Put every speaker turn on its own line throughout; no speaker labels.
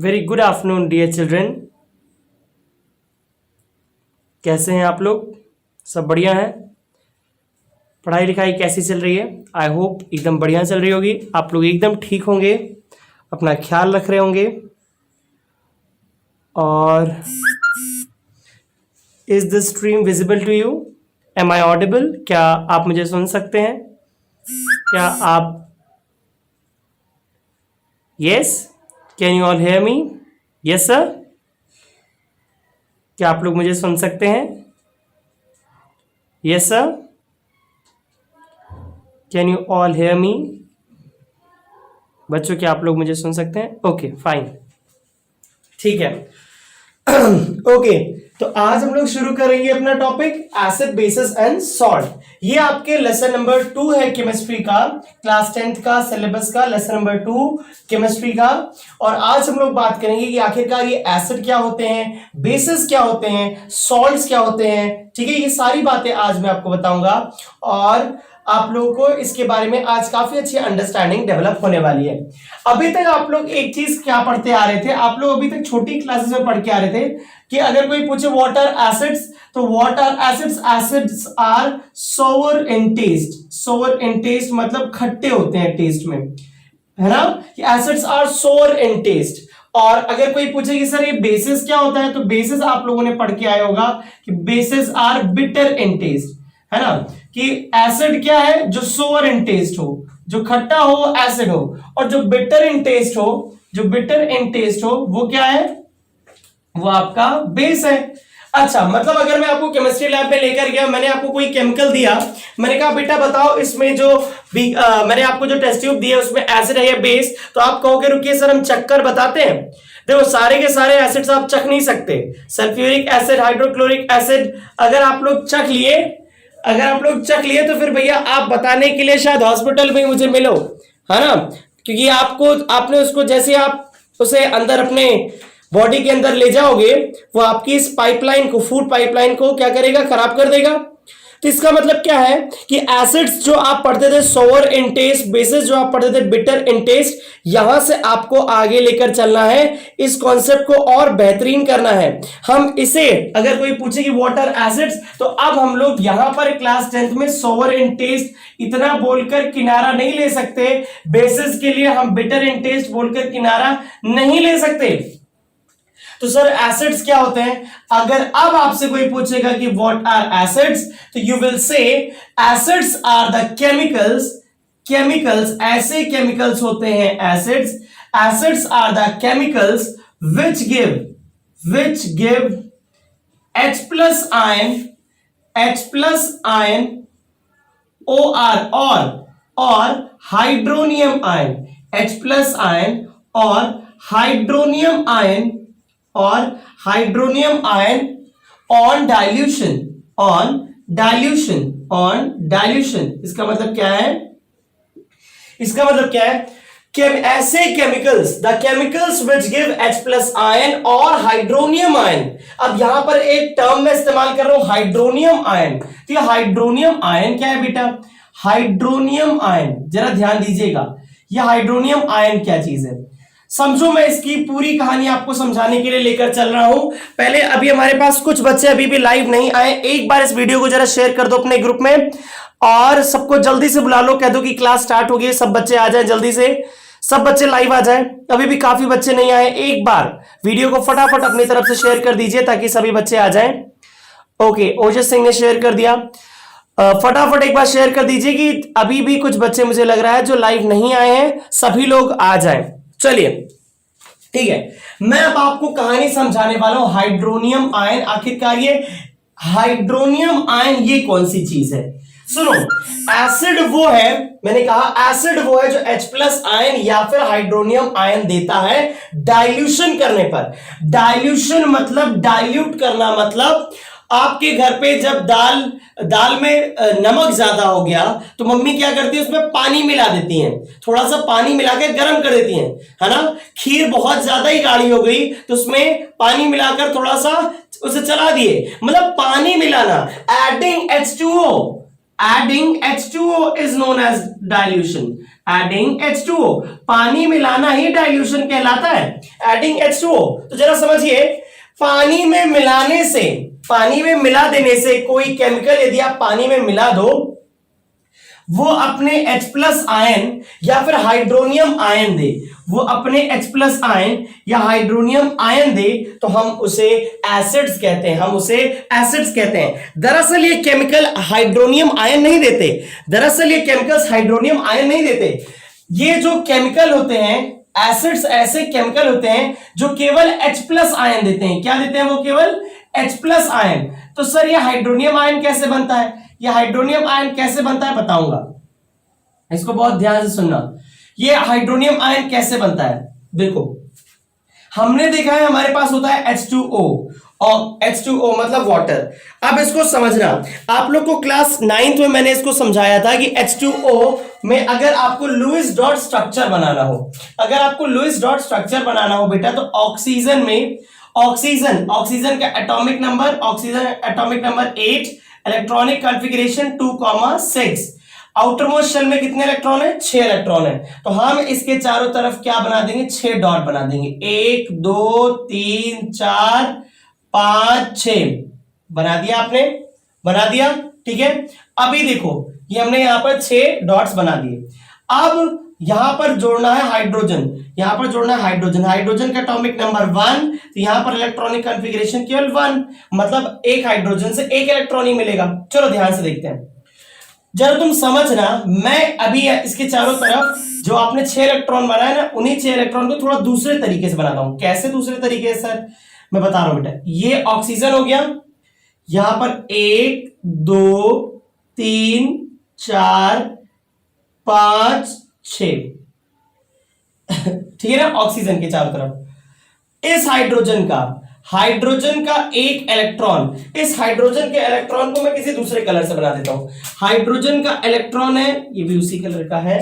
Very good afternoon dear children. कैसे हैं आप लोग? सब बढ़िया है? पढ़ाई लिखाई कैसी चल रही है? आई होप एकदम बढ़िया चल रही होगी। आप लोग एकदम ठीक होंगे, अपना ख्याल रख रहे होंगे। और is the stream visible to you? Am I audible? क्या आप मुझे सुन सकते हैं? क्या आप yes? Can you all hear me? Yes sir? क्या आप लोग मुझे सुन सकते हैं? Yes sir? Can you all hear me? बच्चों, क्या आप लोग मुझे सुन सकते हैं? ओके फाइन, ठीक है। ओके, तो आज हम लोग शुरू करेंगे अपना topic acid basis and salt. ये आपके लेसन नंबर 2 है केमिस्ट्री का, क्लास 10th का सिलेबस का लेसन नंबर 2 केमिस्ट्री का। और आज हम लोग बात करेंगे कि आखिरकार ये एसिड क्या होते हैं, बेसिस क्या होते हैं, सॉल्ट्स क्या होते हैं। ठीक है, ये सारी बातें आज मैं आपको बताऊंगा और आप लोगों को इसके बारे में आज काफी अच्छी अंडरस्टैंडिंग डेवलप होने वाली है। अभी तक आप लोग एक चीज क्या पढ़ते आ रहे थे, आप लोग अभी तक छोटी क्लासेस में पढ़ के आ रहे थे कि अगर कोई पूछे व्हाट आर एसिड्स, तो what are acids? Acids are sour in taste. Sour in taste मतलब खट्टे होते हैं टेस्ट में, है ना? कि acids are sour in taste. और अगर कोई पूछे कि सर ये बेसिस क्या होता है, तो बेसिस आप लोगों ने पढ़ के आए होगा कि bases are bitter in taste, है ना? कि एसिड क्या है? जो सोवर इन टेस्ट हो, जो खट्टा हो वो एसिड हो, और जो बिटर इन टेस्ट हो, जो बिटर इन टेस्ट हो वो क्या है? वो आपका बेस है। अच्छा, मतलब अगर मैं आपको केमिस्ट्री लैब में लेकर गया, मैंने आपको कोई केमिकल दिया, मैंने कहा बेटा बताओ इसमें जो मैंने आपको जो टेस्ट ट्यूब दिया उसमें एसिड है या बेस, तो आप कहोगे रुकिए सर हम चख कर बताते हैं। देखो सारे के सारे एसिड्स आप चख नहीं सकते। सल्फ्यूरिक एसिड, हाइड्रोक्लोरिक एसिड अगर आप लोग चख लिए, तो फिर भैया आप बताने के लिए शायद हॉस्पिटल में मुझे मिलो, है ना? क्योंकि आपने उसको जैसे आप उसे अंदर अपने बॉडी के अंदर ले जाओगे, वो आपकी इस पाइपलाइन को, फूड पाइपलाइन को क्या करेगा? खराब कर देगा। तो इसका मतलब क्या है कि एसिड्स जो आप पढ़ते थे सोवर इन टेस्ट, बेसिस जो आप पढ़ते थे बिटर इन टेस्ट, यहां से आपको आगे लेकर चलना है, इस कॉन्सेप्ट को और बेहतरीन करना है। हम इसे अगर कोई पूछे कि व्हाट आर एसिड्स, तो अब हम लोग यहां पर क्लास 10th में सोवर इन टेस्ट इतना बोलकर किनारा नहीं ले सकते, बेसिस के लिए हम बिटर इन टेस्ट बोलकर किनारा नहीं ले सकते। तो सर एसिड्स क्या होते हैं? अगर अब आपसे कोई पूछेगा कि व्हाट आर एसिड्स, तो you will say acids are the chemicals ऐसे केमिकल्स होते हैं acids are the chemicals which give H plus ion or hydronium ion, H plus ion और hydronium ion on dilution। इसका मतलब क्या है? कि ऐसे chemicals, the chemicals which give H plus ion और हाइड्रोनियम आयन। अब यहां पर एक टर्म में इस्तेमाल कर रहा हूं हाइड्रोनियम आयन। तो ये हाइड्रोनियम आयन क्या है बेटा? हाइड्रोनियम आयन, जरा ध्यान दीजिएगा, ये हाइड्रोनियम आयन क्या चीज है समझो। मैं इसकी पूरी कहानी आपको समझाने के लिए लेकर चल रहा हूं। पहले अभी हमारे पास कुछ बच्चे अभी भी लाइव नहीं आए, एक बार इस वीडियो को जरा शेयर कर दो अपने ग्रुप में और सबको जल्दी से बुला लो, कह दो कि क्लास स्टार्ट हो गई, सब बच्चे आ जाएं जल्दी से, सब बच्चे लाइव आ जाएं। अभी भी काफी बच्चे नहीं आए, एक बार वीडियो को फटाफट अपनी तरफ से शेयर कर दीजिए ताकि सभी बच्चे आ जाएं। ओके, ओजस सिंह ने शेयर कर दिया, फटाफट एक बार शेयर कर दीजिए कि अभी भी कुछ बच्चे मुझे लग रहा है जो लाइव नहीं आए हैं, सभी लोग आ जाएं। चलिए ठीक है, मैं अब आपको कहानी समझाने वाला हूं हाइड्रोनियम आयन। आखिरकार ये हाइड्रोनियम आयन ये कौन सी चीज है? सुनो, एसिड वो है, मैंने कहा एसिड वो है जो H प्लस आयन या फिर हाइड्रोनियम आयन देता है डाइल्यूशन करने पर। डाइल्यूशन मतलब डाइल्यूट करना, मतलब आपके घर पे जब दाल में नमक ज्यादा हो गया तो मम्मी क्या करती है? उसमें पानी मिला देती हैं, थोड़ा सा पानी मिलाकर गर्म कर देती हैं, है ना? खीर बहुत ज्यादा ही गाढ़ी हो गई तो उसमें पानी मिलाकर थोड़ा सा उसे चला दिए, मतलब पानी मिलाना, adding H2O, adding H2O is known as dilution. Adding H2O, पानी मिलाना ही डाइल्यूशन कहलाता है, एडिंग H2O। तो जरा समझिए, पानी में मिलाने से, पानी में मिला देने से कोई केमिकल यदि आप पानी में मिला दो, वो अपने H प्लस आयन या फिर हाइड्रोनियम आयन दे, वो अपने H प्लस आयन या हाइड्रोनियम आयन दे, तो हम उसे एसिड्स कहते हैं, हम उसे एसिड्स कहते हैं। दरअसल ये केमिकल हाइड्रोनियम आयन नहीं देते, दरअसल ये केमिकल्स हाइड्रोनियम आयन नहीं देते। ये जो केमिकल होते हैं एसिड्स, ऐसे केमिकल होते हैं जो केवल H प्लस आयन देते हैं। क्या देते हैं वो? केवल H प्लस आयन। तो सर ये हाइड्रोनियम आयन कैसे बनता है? ये हाइड्रोनियम आयन कैसे बनता है बताऊंगा, इसको बहुत ध्यान से सुनना। ये हाइड्रोनियम आयन कैसे बनता है? देखो, हमने देखा है हमारे पास होता है H2O, और H2O मतलब वाटर। अब इसको समझना, आप लोग को क्लास 9th में मैंने इसको समझाया था कि H2O में अगर आपको लुईस डॉट स्ट्रक्चर बनाना हो, अगर आपको लुईस डॉट स्ट्रक्चर बनाना हो बेटा, तो ऑक्सीजन में, ऑक्सीजन का atomic number, oxygen atomic number 8, electronic configuration 2,6, outermost shell में कितने इलेक्ट्रॉन है? 6 इलेक्ट्रॉन है। तो हम इसके चारों तरफ क्या बना देंगे? 6 डॉट बना देंगे। 1 2 3 4 5 6 बना दिया आपने, बना दिया, ठीक है। अभी देखो, ये हमने यहां पर 6 डॉट्स बना दिए। अब यहां पर जोड़ना है हाइड्रोजन, यहां पर जोड़ना है हाइड्रोजन, हाइड्रोजन का एटॉमिक नंबर 1, तो यहां पर इलेक्ट्रॉनिक कॉन्फ़िगरेशन केवल 1, मतलब एक हाइड्रोजन से एक इलेक्ट्रॉन ही मिलेगा। चलो ध्यान से देखते हैं, जरा तुम समझना। मैं अभी इसके चारों तरफ जो आपने 6 इलेक्ट्रॉन बनाया ना, उन्हीं 6 इलेक्ट्रॉन को थोड़ा दूसरे तरीके से बनाता हूं। कैसे दूसरे तरीके से सर? मैं बता रहा हूं बेटा। ये ऑक्सीजन हो गया, यहां पर 1 2 3 4 5 6 ठीक है ना, ऑक्सीजन के चारों तरफ। इस हाइड्रोजन का एक इलेक्ट्रॉन, इस हाइड्रोजन के इलेक्ट्रॉन को मैं किसी दूसरे कलर से बना देता हूं। हाइड्रोजन का इलेक्ट्रॉन है, ये भी उसी कलर का है।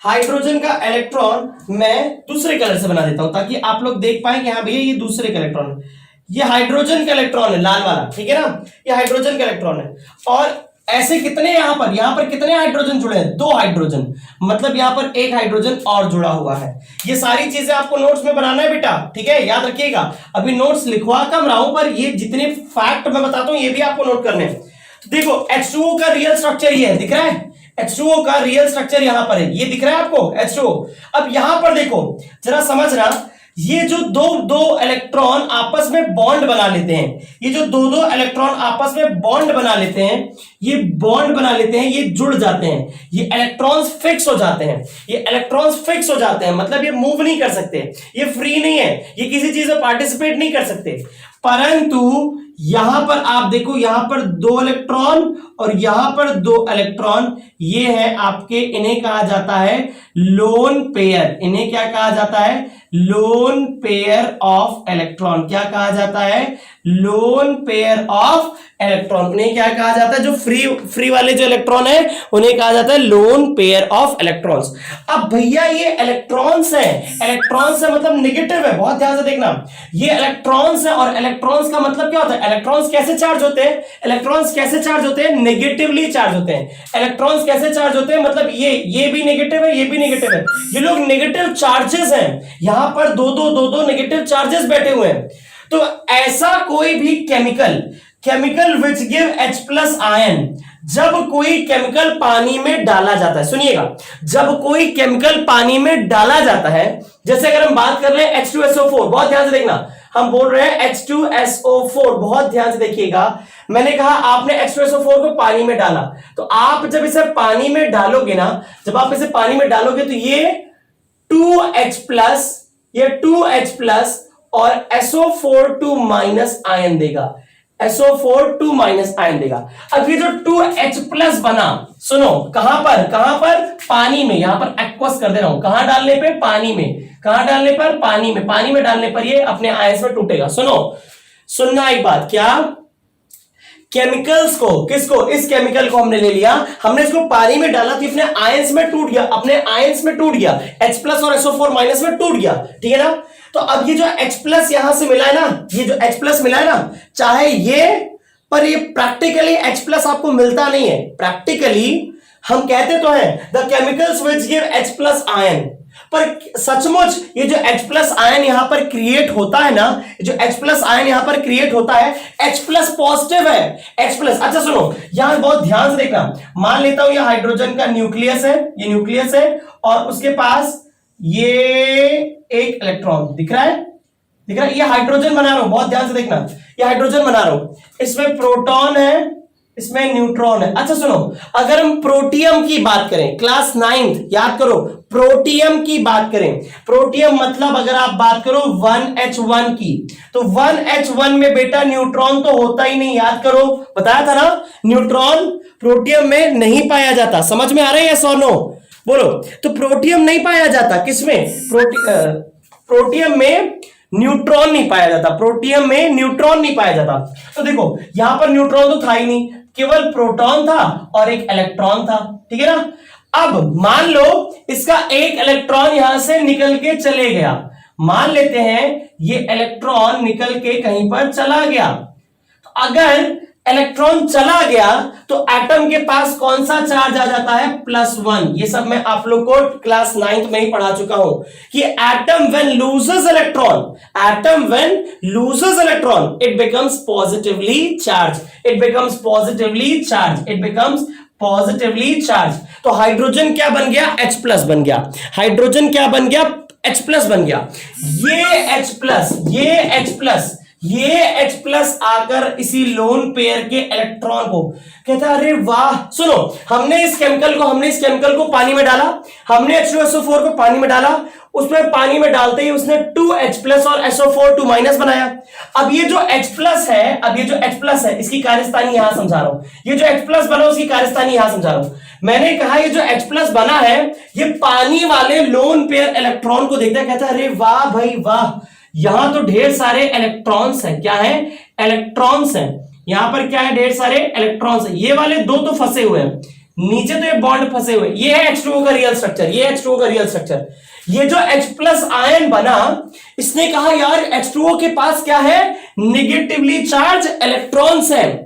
हाइड्रोजन का इलेक्ट्रॉन मैं दूसरे कलर से बना देता हूं, ताकि आप लोग देख पाए कि हाँ भैया ये दूसरे का इलेक्ट्रॉन है। ये हाइड्रोजन का इलेक्ट्रॉन है, लाल वाला, ठीक है ना, ये हाइड्रोजन का इलेक्ट्रॉन है। और ऐसे कितने यहां पर कितने हाइड्रोजन जुड़े हैं? 2 हाइड्रोजन, मतलब यहां पर एक हाइड्रोजन और जुड़ा हुआ है। ये सारी चीजें आपको नोट्स में बनाना है बेटा, ठीक है, याद रखिएगा। अभी नोट्स लिखवा कम रहा हूं, पर ये जितने फैक्ट मैं बताता हूं ये भी आपको नोट करने हैं। तो देखो, H2O का रियल स्ट्रक्चर ये है, दिख रहा है? H2O का रियल स्ट्रक्चर यहां पर है, ये दिख रहा है आपको H2O। अब यहां पर देखो, जरा समझना, ये जो दो इलेक्ट्रॉन आपस में बॉन्ड बना लेते हैं, ये जो दो इलेक्ट्रॉन आपस में बॉन्ड बना लेते हैं, ये बॉन्ड बना लेते हैं, ये जुड़ जाते हैं, ये इलेक्ट्रॉन्स फिक्स हो जाते हैं, ये इलेक्ट्रॉन्स फिक्स हो जाते हैं, मतलब ये मूव नहीं कर सकते, ये फ्री नहीं है, ये किसी चीज में पार्टिसिपेट नहीं कर सकते। परंतु यहां पर आप देखो, यहां पर 2 इलेक्ट्रॉन और यहां पर 2 इलेक्ट्रॉन, ये है आपके, इन्हें कहा जाता है लोन पेयर। इन्हें क्या कहा जाता है? Lone pair of electron. क्या कहा जाता है? Lone pair of electron. उन्हें क्या कहा जाता है? जो फ्री वाले जो इलेक्ट्रॉन है उन्हें कहा जाता है लोन पेयर ऑफ इलेक्ट्रॉन्स। अब भैया ये इलेक्ट्रॉन्स है, इलेक्ट्रॉन्स है मतलब नेगेटिव है, बहुत ध्यान से देखना। ये इलेक्ट्रॉन्स है, और इलेक्ट्रॉन्स का मतलब क्या होता है? इलेक्ट्रॉन्स कैसे चार्ज होते हैं? इलेक्ट्रॉन्स कैसे चार्ज होते हैं? नेगेटिवली चार्ज होते हैं। इलेक्ट्रॉन्स कैसे चार्ज होते हैं? मतलब ये भी नेगेटिव है, ये भी नेगेटिव है, ये लोग नेगेटिव चार्जेस हैं। यहां पर दो नेगेटिव चार्जेस बैठे हुए हैं। तो ऐसा कोई भी chemical which give H plus ion, जब कोई केमिकल पानी में डाला जाता है, सुनिएगा, जब कोई केमिकल पानी में डाला जाता है, जैसे अगर हम बात कर रहे हैं H2SO4, बहुत ध्यान से देखना, हम बोल रहे हैं H2SO4, बहुत ध्यान से देखिएगा। मैंने कहा आपने H2SO4 को पानी में डाला, तो आप जब इसे पानी में डालोगे ना, जब आप इसे पानी में डालोगे तो ये 2H प्लस, ये 2H प्लस और SO4 2 माइनस आयन देगा, SO4 2 माइनस आयन देगा। अब ये जो 2H प्लस बना, सुनो, कहां पर? पानी में। यहां पर एक्वस कर दे रहा हूं, कहां डालने पे? पानी में। कहां डालने पर? पानी में। पानी में डालने पर ये अपने आयंस में टूटेगा। सुनना एक बात, क्या केमिकल्स को, किसको? इस केमिकल को हमने ले लिया, हमने इसको पानी में डाला तो अपने आयंस में टूट गया, अपने आयंस में टूट गया, H प्लस और SO4 माइनस में टूट गया, ठीक है ना। तो अब ये जो H प्लस यहां से मिला है ना, ये जो H प्लस मिला है ना, चाहे ये पर ये प्रैक्टिकली H+ आपको मिलता नहीं है। प्रैक्टिकली हम कहते तो हैं the chemicals which give H+ ion, पर सचमुच ये जो H+ आयन यहां पर क्रिएट होता है ना, जो H+ आयन यहां पर क्रिएट होता है, H+ पॉजिटिव है, H+। अच्छा सुनो, यहां बहुत ध्यान से देखना, मान लेता हूं ये हाइड्रोजन का न्यूक्लियस है, ये न्यूक्लियस है और उसके पास ये एक इलेक्ट्रॉन दिख रहा है, दिख रहा है, ये हाइड्रोजन बना रहा हूं, बहुत ध्यान से देखना, ये हाइड्रोजन बना रहा हूं, इसमें प्रोटॉन है, इसमें न्यूट्रॉन है। अच्छा सुनो, अगर हम प्रोटियम की बात करें, क्लास 9th याद करो, प्रोटियम की बात करें, प्रोटियम मतलब अगर आप बात करो 1H1 की, तो 1H1 में बेटा न्यूट्रॉन तो होता ही नहीं, याद करो, बताया था ना, न्यूट्रॉन प्रोटियम में नहीं पाया जाता। समझ में आ रहा है यस और नो? बोलो। तो प्रोटियम नहीं पाया जाता, किसमें? प्रोटियम में न्यूट्रॉन नहीं पाया जाता, प्रोटियम में न्यूट्रॉन नहीं पाया जाता। तो देखो यहां पर न्यूट्रॉन तो था ही नहीं, केवल प्रोटॉन था और एक इलेक्ट्रॉन था, ठीक है ना। अब मान लो इसका एक इलेक्ट्रॉन यहां से निकल के चले गया, मान लेते हैं ये इलेक्ट्रॉन निकल के कहीं पर चला गया, तो अगर इलेक्ट्रॉन चला गया तो एटम के पास कौन सा चार्ज आ जाता है? +1। ये सब मैं आप लोग को क्लास 9th में ही पढ़ा चुका हूं कि atom when loses electron, atom when loses electron it becomes positively charge, it becomes positively charge, it becomes positively charge. तो हाइड्रोजन क्या बन गया? H+ बन गया। हाइड्रोजन क्या बन गया? H+ बन गया। ये H+, ये H+ आकर इसी लोन पेयर के इलेक्ट्रॉन को कहता है, अरे वाह। सुनो, हमने इस केमिकल को पानी में डाला, हमने H2SO4 को पानी में डाला, उसमें पानी में डालते ही उसने 2H+ और SO4 2- बनाया। अब ये जो H+ है, इसकी कार्यस्थानी यहां समझा रहा हूं, ये जो H+ बना उसकी कार्यस्थानी यहां समझा रहा हूं। मैंने कहा ये जो H+ बना है, ये पानी वाले लोन पेयर इलेक्ट्रॉन को देखता है, कहता है अरे वाह भाई वाह, यहां तो ढेर सारे इलेक्ट्रॉन्स हैं। क्या है? इलेक्ट्रॉन्स हैं। यहां पर क्या है? ढेर सारे इलेक्ट्रॉन्स हैं। ये वाले दो तो फंसे हुए हैं, नीचे तो ये बॉन्ड फंसे हुए। ये है H2O का रियल स्ट्रक्चर, ये H2O का रियल स्ट्रक्चर। ये जो H+ आयन बना, इसने कहा यार H2O के पास क्या है? नेगेटिवली चार्ज इलेक्ट्रॉन्स हैं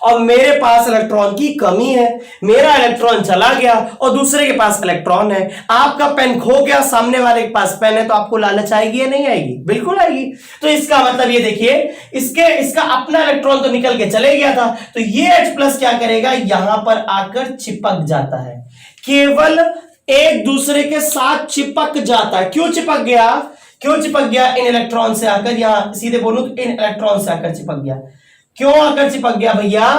और मेरे पास इलेक्ट्रॉन की कमी है, मेरा इलेक्ट्रॉन चला गया और दूसरे के पास इलेक्ट्रॉन है। आपका पेन खो गया, सामने वाले के पास पेन है, तो आपको लालच आएगी या नहीं आएगी? बिल्कुल आएगी। तो इसका मतलब ये देखिए, इसका अपना इलेक्ट्रॉन तो निकल के चले गया था, तो ये H+ क्या करेगा? यहां पर आकर चिपक जाता है, केवल एक दूसरे के साथ चिपक जाता है। क्यों चिपक गया? इन इलेक्ट्रॉन से आकर, यहां सीधे बोलूं तो इन इलेक्ट्रॉन से आकर चिपक गया। क्यों आकर चिपक गया भैया?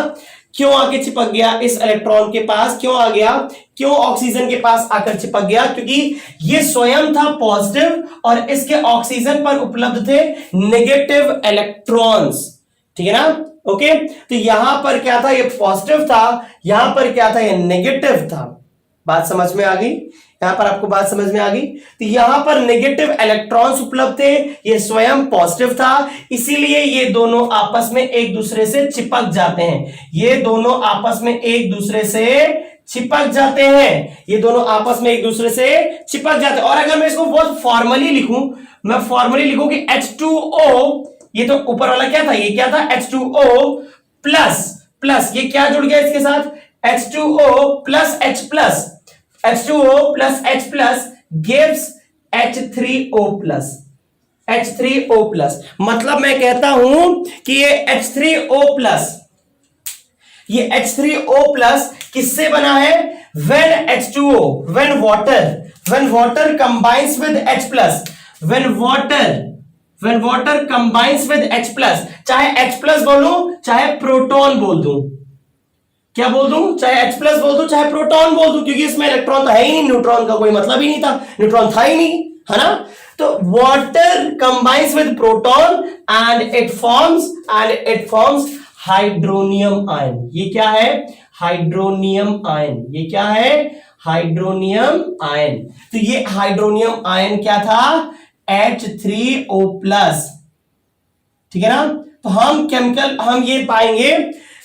क्यों आके चिपक गया? इस इलेक्ट्रॉन के पास क्यों आ गया? क्यों ऑक्सीजन के पास आकर चिपक गया? क्योंकि ये स्वयं था पॉजिटिव और इसके ऑक्सीजन पर उपलब्ध थे नेगेटिव इलेक्ट्रॉन्स, ठीक है ना। ओके, तो यहां पर क्या था? ये पॉजिटिव था, यहां पर क्या था? ये नेगेटिव था। बात समझ में आ गई? यहां पर आपको बात समझ में आ गई? तो यहां पर नेगेटिव इलेक्ट्रॉन्स उपलब्ध थे, ये स्वयं पॉजिटिव था, इसीलिए ये दोनों आपस में एक दूसरे से चिपक जाते हैं। ये दोनों आपस में एक दूसरे से चिपक जाते हैं, ये दोनों आपस में एक दूसरे से चिपक जाते हैं। और अगर मैं इसको बहुत फॉर्मली लिखूं, मैं फॉर्मली लिखूं कि H2O, ये तो ऊपर वाला क्या था? ये क्या था? H2O प्लस ये क्या जुड़ गया इसके साथ? H2O plus H+, H2O plus H+ gives H3O plus, H3O plus। मतलब मैं कहता हूं कि ये H3O plus किससे बना है? when H2O, when water combines with H+, when water combines with H+, चाहे H+ बोलूं चाहे प्रोटॉन बोल दूं, क्या बोल दूं? चाहे H+ बोल दूं चाहे प्रोटॉन बोल दूं, क्योंकि इसमें इलेक्ट्रॉन तो है ही नहीं, न्यूट्रॉन का कोई मतलब ही नहीं था, न्यूट्रॉन था ही नहीं, है ना। तो water combines with proton and it forms hydronium ion. ये क्या है? Hydronium ion. ये क्या है? Hydronium ion. तो ये हाइड्रोनियम आयन क्या था? H3O+, ठीक है ना। तो हम ये पाएंगे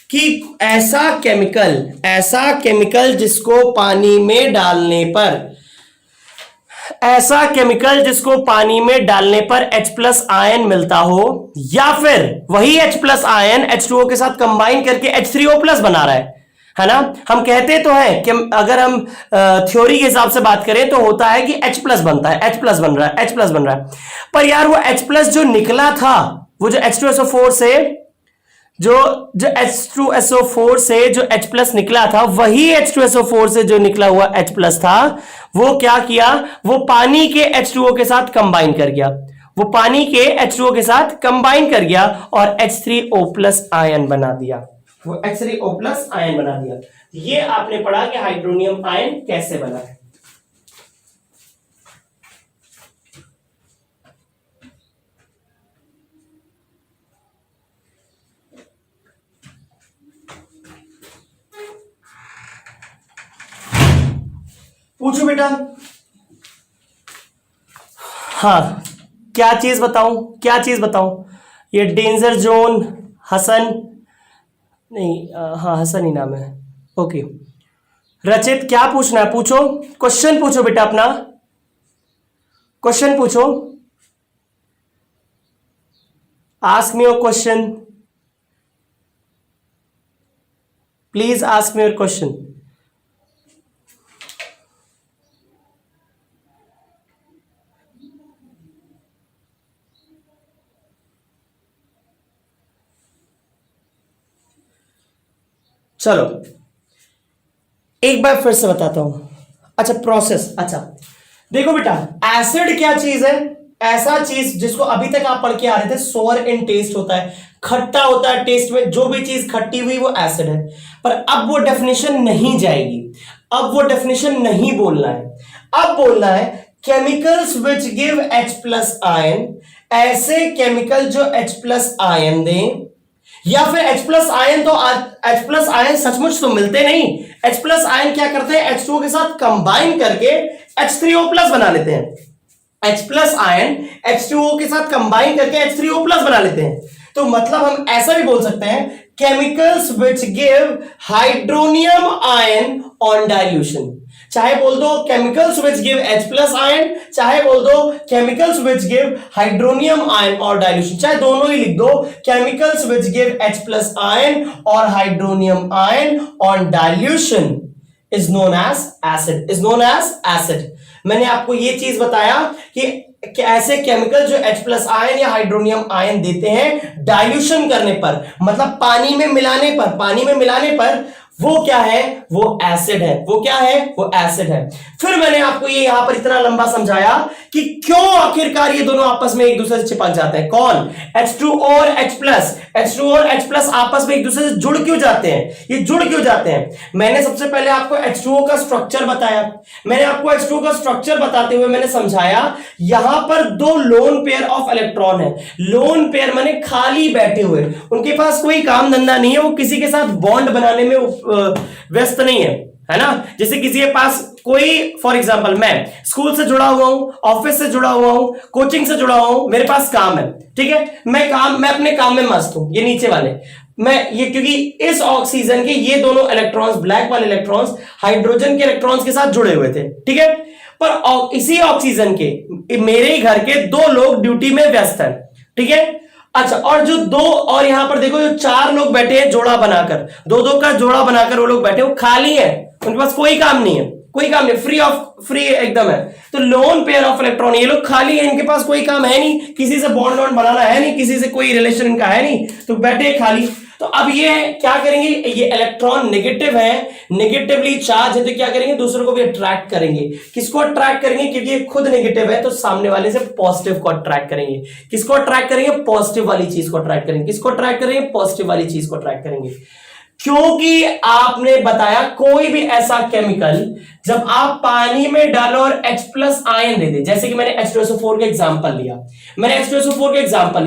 कि ऐसा केमिकल जिसको पानी में डालने पर ऐसा केमिकल जिसको पानी में डालने पर H प्लस आयन मिलता हो, या फिर वही H प्लस आयन H2O के साथ कंबाइन करके H3O प्लस बना रहा है ना। हम कहते तो हैं कि अगर हम थ्योरी के हिसाब से बात करें तो होता है कि H प्लस बनता है, H प्लस बन रहा है, H प्लस बन रहा है। पर यार वो H प्लस जो निकला था, वो जो H2SO4 से जो H2SO4 से जो H प्लस निकला था, वही H2SO4 से जो निकला हुआ H प्लस था, वो क्या किया, वो पानी के H2O के साथ कंबाइन कर गया, वो पानी के H2O के साथ कंबाइन कर गया और H3O प्लस आयन बना दिया, वो H3O प्लस आयन बना दिया। ये आपने पढ़ा कि हाइड्रोनियम आयन कैसे बना है। पूछो बेटा। हाँ, क्या चीज बताऊं, क्या चीज बताऊं? ये डेंजर जोन, हसन नहीं, हाँ हसन ही नाम है। ओके रचित, क्या पूछना है? पूछो, क्वेश्चन पूछो बेटा, अपना क्वेश्चन पूछो। Ask me your question, please ask me your question. चलो एक बार फिर से बताता हूं। अच्छा प्रोसेस, अच्छा देखो बेटा, एसिड क्या चीज है? ऐसा चीज जिसको अभी तक आप पढ़ के आ रहे थे, सोअर इन टेस्ट होता है, खट्टा होता है टेस्ट में, जो भी चीज खट्टी हुई वो एसिड है। पर अब वो डेफिनेशन नहीं जाएगी, अब वो डेफिनेशन नहीं बोलना है, अब बोलना है chemicals which give H plus ion, ऐसे केमिकल जो H प्लस आयन दें, या फिर H प्लस आयन, तो H प्लस आयन सचमुच तो मिलते नहीं। H प्लस आयन क्या करते हैं, H2O के साथ कंबाइन करके H3O प्लस बना लेते हैं। H प्लस आयन H2O के साथ कंबाइन करके H3O प्लस बना लेते हैं। तो मतलब हम ऐसा भी बोल सकते हैं, chemicals which give hydronium ion on dilution. चाहे बोल दो chemicals which give H plus ion, चाहे बोल दो chemicals which give hydronium ion और डाइल्यूशन, चाहे दोनों ही लिख दो, chemicals which give H plus ion और hydronium ion on dilution is known as acid, is known as acid. मैंने आपको ये चीज बताया कि ऐसे केमिकल जो H प्लस आयन या हाइड्रोनियम आयन देते हैं डाइल्यूशन करने पर, मतलब पानी में मिलाने पर, पानी में मिलाने पर वो क्या है, वो एसिड है, वो क्या है, वो एसिड है। फिर मैंने आपको ये यहां पर इतना लंबा समझाया कि क्यों आखिरकार ये दोनों आपस में एक दूसरे से चिपक जाते हैं। कौन? H2 और H प्लस, H2 और H प्लस आपस में एक दूसरे से जुड़ क्यों जाते हैं, ये जुड़ क्यों जाते हैं? मैंने सबसे पहले आपको H2O का स्ट्रक्चर बताया, मैंने आपको H2O का स्ट्रक्चर बताते हुए मैंने समझाया यहां पर दो लोन पेयर ऑफ इलेक्ट्रॉन है। लोन पेयर माने खाली बैठे हुए, उनके पास कोई काम धंधा नहीं है, वो किसी के साथ बॉन्ड बनाने में व्यस्त नहीं है ना। जैसे किसी के पास कोई, फॉर एग्जांपल मैं स्कूल से जुड़ा हुआ हूं, ऑफिस से जुड़ा हुआ हूं, कोचिंग से जुड़ा हुआ हूं, मेरे पास काम है, ठीक है, मैं अपने काम में मस्त हूं। ये नीचे वाले मैं ये, क्योंकि इस ऑक्सीजन के ये दोनों इलेक्ट्रॉन्स, ब्लैक वाले इलेक्ट्रॉन्स हाइड्रोजन के इलेक्ट्रॉन्स के साथ जुड़े हुए थे, ठीक है। पर इसी ऑक्सीजन के मेरे घर के दो लोग ड्यूटी में व्यस्त है, ठीक है। अच्छा, और जो दो, और यहां पर देखो जो चार लोग बैठे हैं जोड़ा बनाकर, दो दो का जोड़ा बनाकर वो लोग बैठे, वो खाली है, उनके पास कोई काम नहीं है, कोई काम नहीं, फ्री एकदम है। तो लोन पेयर ऑफ इलेक्ट्रॉन, ये लोग खाली है, इनके पास कोई काम है नहीं, किसी से बॉन्ड वॉन्ड बनाना है नहीं, किसी से कोई रिलेशन इनका है नहीं, तो बैठे खाली। तो अब ये क्या करेंगे, ये इलेक्ट्रॉन नेगेटिव है, नेगेटिवली चार्ज है, तो क्या करेंगे, दूसरों को भी अट्रैक्ट करेंगे। किसको अट्रैक्ट करेंगे, क्योंकि ये खुद नेगेटिव है तो सामने वाले से पॉजिटिव को अट्रैक्ट करेंगे। किसको अट्रैक्ट करेंगे, पॉजिटिव वाली चीज को अट्रैक्ट करेंगे। किसको अट्रैक्ट करेंगे, पॉजिटिव वाली चीज को अट्रैक्ट करेंगे। क्योंकि आपने बताया कोई भी ऐसा केमिकल जब आप पानी में डालो और H प्लस आयन दे दे, जैसे कि मैंने H2SO4 का एग्जांपल लिया,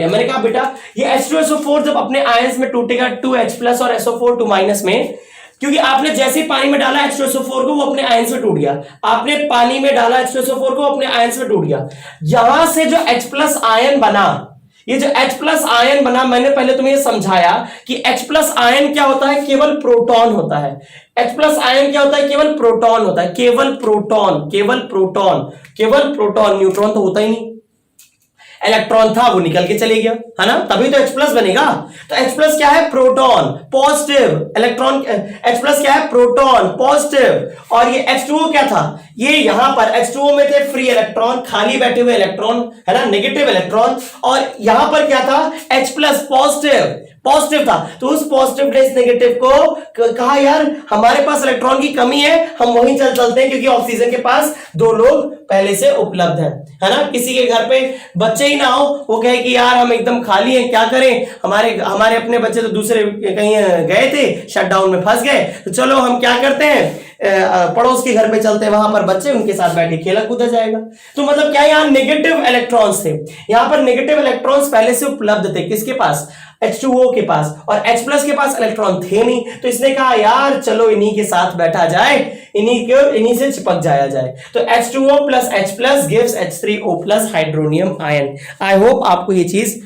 मैंने कहा बेटा ये H2SO4 जब अपने आयंस में टूटेगा 2H प्लस और SO4 2 माइनस में, क्योंकि आपने जैसे ही पानी में डाला H2SO4 को, वो अपने आयंस में टूट गया। आपने पानी में डाला H2SO4 को, अपने आयंस में टूट गया। यहां से जो H प्लस आयन बना, ये जो H प्लस आयन बना, मैंने पहले तुम्हें ये समझाया कि H प्लस आयन क्या होता है, केवल प्रोटॉन होता है। H प्लस आयन क्या होता है, केवल प्रोटॉन होता है, केवल प्रोटॉन, केवल प्रोटॉन, केवल प्रोटॉन, न्यूट्रॉन तो होता ही नहीं। इलेक्ट्रॉन था वो निकल के चले गया, है ना, तभी तो H प्लस बनेगा। तो H प्लस क्या है, proton positive, electron H plus क्या है, प्रोटॉन पॉजिटिव। और ये H2O क्या था, ये यहां पर H2O में थे फ्री इलेक्ट्रॉन, खाली बैठे हुए इलेक्ट्रॉन, है ना, नेगेटिव इलेक्ट्रॉन। और यहां पर क्या था, H प्लस पॉजिटिव, पॉजिटिव था। तो उस पॉजिटिव प्लस नेगेटिव को कहा यार हमारे पास इलेक्ट्रॉन की कमी है, हम वहीं चलते हैं, क्योंकि ऑक्सीजन के पास दो लोग पहले से उपलब्ध हैं, है ना। किसी के घर पे बच्चे ही ना हो, वो कहे कि यार हम एकदम खाली हैं, क्या करें, हमारे अपने बच्चे तो दूसरे कहीं गए थे, शटडाउन में फंस गए, तो चलो हम क्या करते हैं, पड़ोस के घर पे चलते हैं, वहां पर बच्चे, उनके साथ बैठ के खेला कूदा जाएगा। तो मतलब क्या, यहाँ नेगेटिव इलेक्ट्रॉन्स थे, यहाँ पर नेगेटिव इलेक्ट्रॉन्स पहले से उपलब्ध थे, किसके पास, H2O के पास, और H प्लस के पास इलेक्ट्रॉन थे नहीं। तो इसने कहा यार चलो इन्हीं के साथ बैठा जाए, इन्हीं से चिपक जाया जाए। तो H2O plus H plus gives H3O plus hydronium ion. I hope आपको ये चीज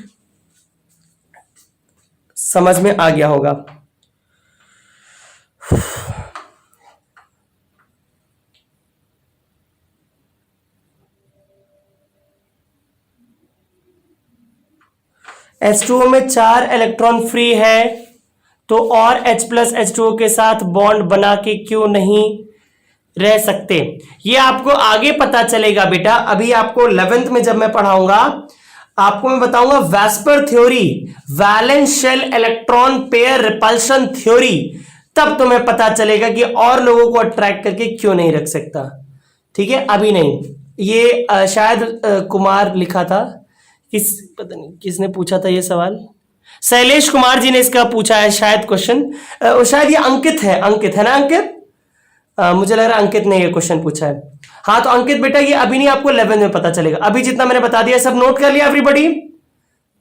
समझ में आ गया होगा। H2O में 4 इलेक्ट्रॉन फ्री है, तो और H प्लस H2O के साथ बॉन्ड बना के क्यों नहीं रह सकते, ये आपको आगे पता चलेगा बेटा। अभी आपको 11th में जब मैं पढ़ाऊंगा, आपको मैं बताऊंगा VSEPR theory, valence shell electron pair repulsion theory, तब तुम्हें पता चलेगा कि और लोगों को अट्रैक्ट करके क्यों नहीं रख सकता। ठीक है, अभी नहीं। ये शायद कुमार लिखा था, पता नहीं किसने पूछा था ये सवाल, शैलेश कुमार जी ने इसका पूछा है शायद क्वेश्चन, शायद ये अंकित है, अंकित है ना, अंकित, मुझे लग रहा है अंकित ने ये क्वेश्चन पूछा है। हाँ तो अंकित बेटा ये अभी नहीं, आपको 11 में पता चलेगा। अभी जितना मैंने बता दिया सब नोट कर लिया, एवरीबॉडी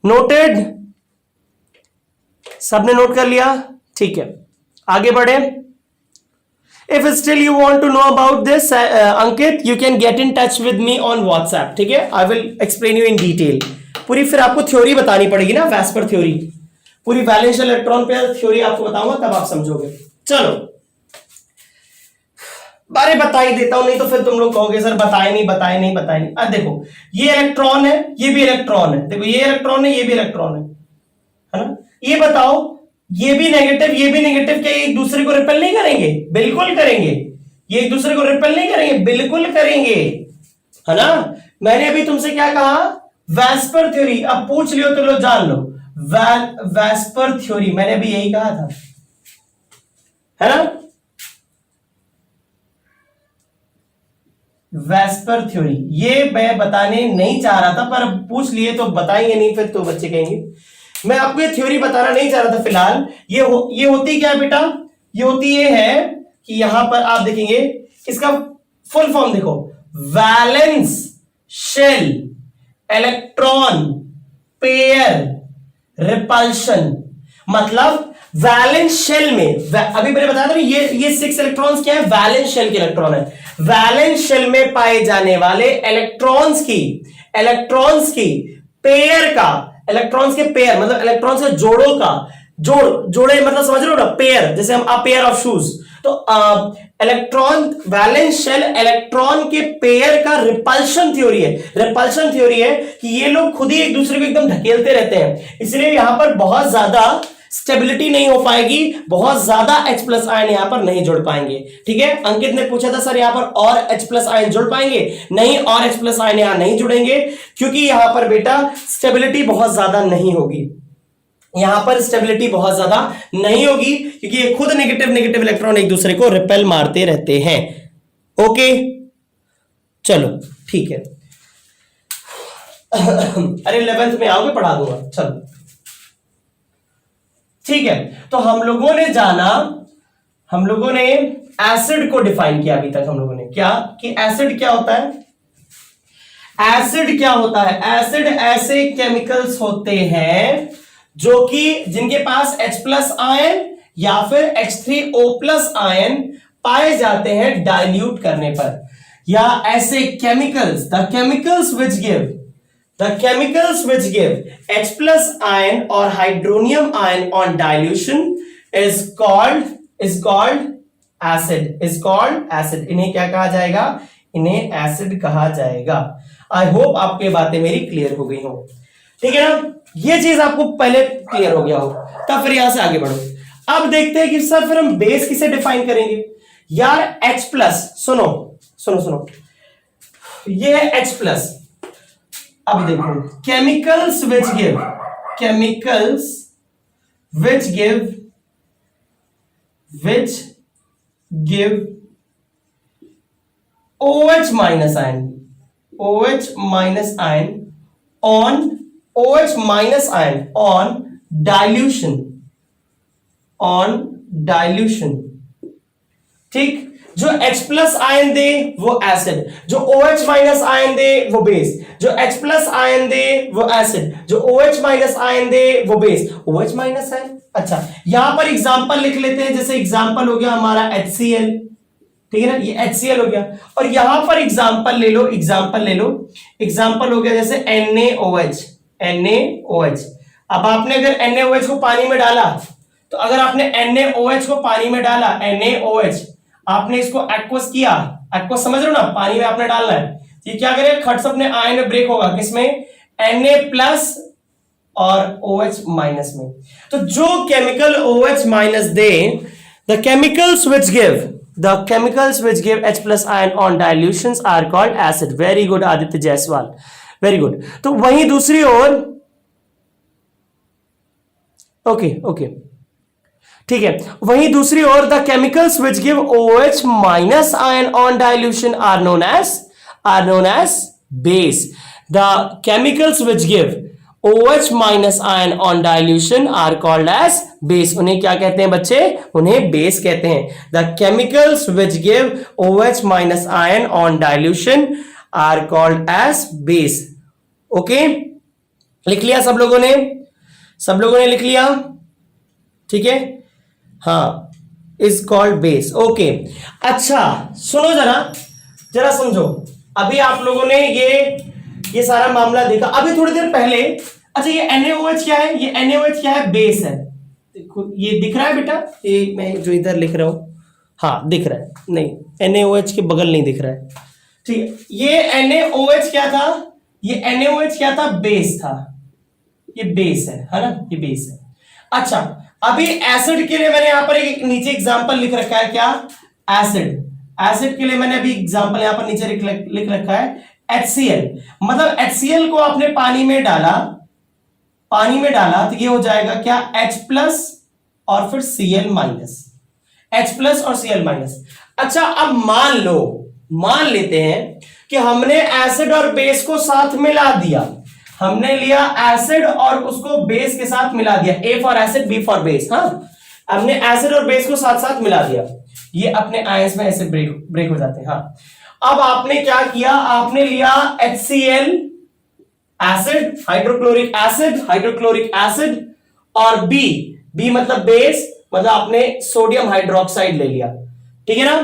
नोटेड, सबने नोट कर लिया, ठीक है आगे बढ़े। If still you want to know about this, Ankit, you can get in touch with me on WhatsApp. ठीक है, I will explain you in detail. पूरी फिर आपको थ्योरी बतानी पड़ेगी ना, वैस्पर थ्योरी, पूरी वैलेंस इलेक्ट्रॉन पेयर थ्योरी आपको बताऊंगा, तब आप समझोगे। चलो बारे बता ही देता हूं, नहीं तो फिर तुम लोग कहोगे सर बताए नहीं, बताए नहीं, बताए नहीं। अब देखो ये इलेक्ट्रॉन है, ये भी इलेक्ट्रॉन है, देखो ये इलेक्ट्रॉन है, ये भी इलेक्ट्रॉन है ना। ये बताओ ये भी नेगेटिव, ये भी नेगेटिव, क्या एक दूसरे को रिपेल नहीं करेंगे? बिल्कुल करेंगे। ये एक दूसरे को रिपेल नहीं करेंगे? बिल्कुल करेंगे, है ना। मैंने अभी तुमसे क्या कहा, वैस्पर थ्योरी, अब पूछ लियो तो लो जान लो, वैस्पर थ्योरी मैंने अभी यही कहा था, है ना। वैस्पर थ्योरी ये मैं बताने नहीं चाह रहा था, पर पूछ लिए तो बताएंगे नहीं, फिर तो बच्चे कहेंगे। मैं आपको ये थ्योरी बताना नहीं चाह रहा था फिलहाल। ये होती क्या है बेटा, ये होती ये है कि यहां पर आप देखेंगे इसका फुल फॉर्म देखो, valence shell electron pair repulsion. मतलब वैलेंस शेल में, अभी मैंने बताया था ये 6 इलेक्ट्रॉन्स क्या है, वैलेंस शेल के इलेक्ट्रॉन है। वैलेंस शेल में पाए जाने वाले इलेक्ट्रॉन्स की पेयर का, इलेक्ट्रॉन्स के पेयर मतलब इलेक्ट्रॉन्स के जोड़ों का, जोड़े मतलब समझ रहे हो ना, पेयर, जैसे हम अ पेयर ऑफ शूज, तो इलेक्ट्रॉन वैलेंस शेल इलेक्ट्रॉन के पेयर का रिपल्शन थ्योरी है। रिपल्शन थ्योरी है कि ये लोग खुद ही एक दूसरे को एकदम धकेलते रहते हैं, इसलिए यहां पर बहुत ज्यादा स्टेबिलिटी नहीं हो पाएगी, बहुत ज्यादा H प्लस आयन यहां पर नहीं जुड़ पाएंगे। ठीक है, अंकित ने पूछा था सर यहां पर और H प्लस आयन जुड़ पाएंगे? नहीं, और H प्लस आयन यहां नहीं जुड़ेंगे, क्योंकि यहां पर बेटा स्टेबिलिटी बहुत ज्यादा नहीं होगी, यहां पर स्टेबिलिटी बहुत ज्यादा नहीं होगी, क्योंकि ये खुद नेगेटिव इलेक्ट्रॉन एक दूसरे को रिपेल मारते रहते हैं। ओके चलो ठीक है। अरे 11th में आओगे, पढ़ा दूंगा, चलो ठीक है। तो हम लोगों ने एसिड को डिफाइन किया अभी तक हम लोगों ने, क्या कि एसिड क्या होता है। एसिड क्या होता है, एसिड ऐसे केमिकल्स होते हैं जो कि जिनके पास H प्लस आयन या फिर H3O प्लस आयन पाए जाते हैं डाइल्यूट करने पर, या ऐसे chemicals, the chemicals which give The chemicals which give H plus ion or hydronium ion on dilution is called acid. इन्हें क्या कहा जाएगा? इन्हें एसिड कहा जाएगा. आई होप आपको ये बातें मेरी क्लियर हो गई हो. ठीक है ना? ये चीज आपको पहले क्लियर हो गया हो, तब फिर यहां से आगे बढ़ो. अब देखते हैं कि सर फिर हम बेस किसे डिफाइन करेंगे. यार H प्लस, सुनो, ये है H प्लस. अब देखो chemicals which give OH minus ion on dilution. ठीक, जो H प्लस आयन दे वो एसिड, जो OH माइनस आयन दे वो बेस, जो H प्लस आयन दे वो एसिड, जो OH माइनस आयन दे वो बेस. OH माइनस आयन, अच्छा यहां पर एग्जांपल लिख लेते हैं. जैसे एग्जांपल हो गया हमारा HCl. ठीक है ना, ये HCl हो गया. और यहां पर एग्जांपल ले लो, एग्जांपल हो गया जैसे NaOH. अब आपने अगर NaOH को पानी में डाला, तो अगर आपने NaOH को पानी में डाला, NaOH आपने इसको एक्वस किया, एक्वस समझ रहे हो ना, पानी में आपने डालना है. ये क्या करेगा, खट से अपने आयन में ब्रेक होगा. किसमें? Na प्लस और OH माइनस में. तो जो chemical OH minus they, the chemicals which give H plus ion on dilutions are called acid. Very good Aditya Jaiswal, very good. तो वहीं दूसरी ओर, ओके ठीक है, वहीं दूसरी ओर the chemicals which give OH minus ion on dilution are known as base. The chemicals which give OH minus ion on dilution are called as base. उन्हें क्या कहते हैं बच्चे? उन्हें बेस कहते हैं. The chemicals which give OH minus ion on dilution are called as base. Okay, लिख लिया सब लोगों ने लिख लिया? ठीक है, हाँ, इज कॉल्ड बेस. ओके, अच्छा सुनो, जरा समझो. अभी आप लोगों ने ये सारा मामला देखा अभी थोड़ी देर पहले. अच्छा ये NaOH क्या है? ये NaOH क्या है? बेस है. देखो ये दिख रहा है बेटा, ये मैं जो इधर लिख रहा हूं, हाँ दिख रहा है. नहीं, NaOH के बगल नहीं दिख रहा है. ठीक है, ये NaOH क्या था? ये NaOH क्या था? बेस था. ये बेस है ना, ये बेस है. अच्छा, अभी एसिड के लिए मैंने यहां पर एक नीचे एग्जांपल लिख रखा है. क्या? एसिड के लिए मैंने अभी एग्जांपल यहां पर नीचे लिख रखा है HCl. मतलब HCl को आपने पानी में डाला तो ये हो जाएगा क्या? H प्लस और फिर Cl माइनस, H प्लस और Cl माइनस. अच्छा, अब मान लेते हैं कि हमने एसिड और बेस को साथ मिला दिया. हमने लिया एसिड और उसको बेस के साथ मिला दिया. A for acid, B for base. हाँ, हमने एसिड और बेस को साथ मिला दिया. ये अपने आयंस में ऐसे ब्रेक हो जाते हैं. हाँ, अब आपने क्या किया? आपने लिया HCl एसिड, हाइड्रोक्लोरिक एसिड और B मतलब बेस, मतलब आपने सोडियम हाइड्रोक्साइड ले लिया. ठीक है ना?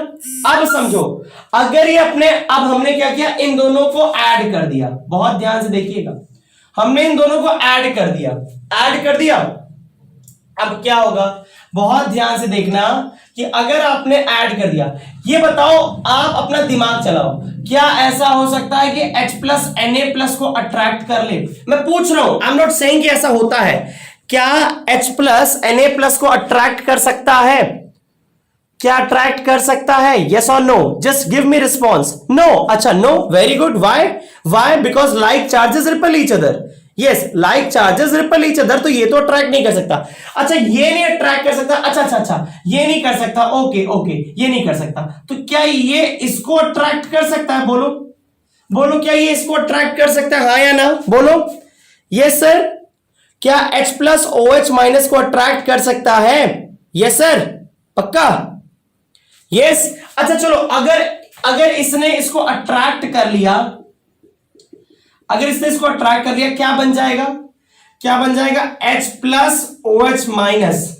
अब समझो, अगर ये अब हमने क्या किया? इन दोनों को ऐड कर दिया. बहुत ध्यान से देखिएगा, हमने इन दोनों को ऐड कर दिया. अब क्या होगा? बहुत ध्यान से देखना कि अगर आपने ऐड कर दिया, ये बताओ, आप अपना दिमाग चलाओ, क्या ऐसा हो सकता है कि H प्लस Na+ को अट्रैक्ट कर ले? मैं पूछ रहा हूं, आई एम नॉट सेइंग कि ऐसा होता है. क्या H प्लस Na+ को अट्रैक्ट कर सकता है? क्या अट्रैक्ट कर सकता है? यस और no? Just give me response. No. अच्छा, no, very good. Why? Because like charges repel each other. Yes, like charges repel each other. तो ये तो अट्रैक्ट नहीं कर सकता. अच्छा, ये नहीं अट्रैक्ट कर सकता. अच्छा, ये नहीं कर सकता. ओके, ये नहीं कर सकता. तो क्या ये इसको अट्रैक्ट कर सकता है? बोलो, क्या ये इसको अट्रैक्ट कर सकता है? हाँ या ना? बोलो. Yes sir. क्या H प्लस OH माइनस को अट्रैक्ट कर सकता है? यस सर, पक्का? यस. अच्छा चलो, अगर इसने इसको अट्रैक्ट कर लिया, क्या बन जाएगा? H plus OH minus.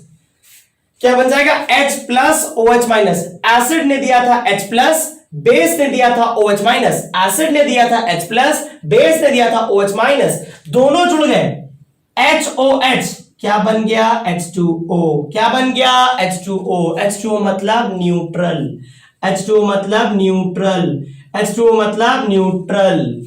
क्या बन जाएगा? H plus OH minus. Acid ने दिया था H प्लस, बेस ने दिया था OH माइनस, एसिड ने दिया था H प्लस, बेस ने दिया था OH माइनस, दोनों जुड़ गए HOH, क्या बन गया H2O, क्या बन गया H2O, H2O मतलब न्यूट्रल, H2O मतलब न्यूट्रल, H2O मतलब न्यूट्रल।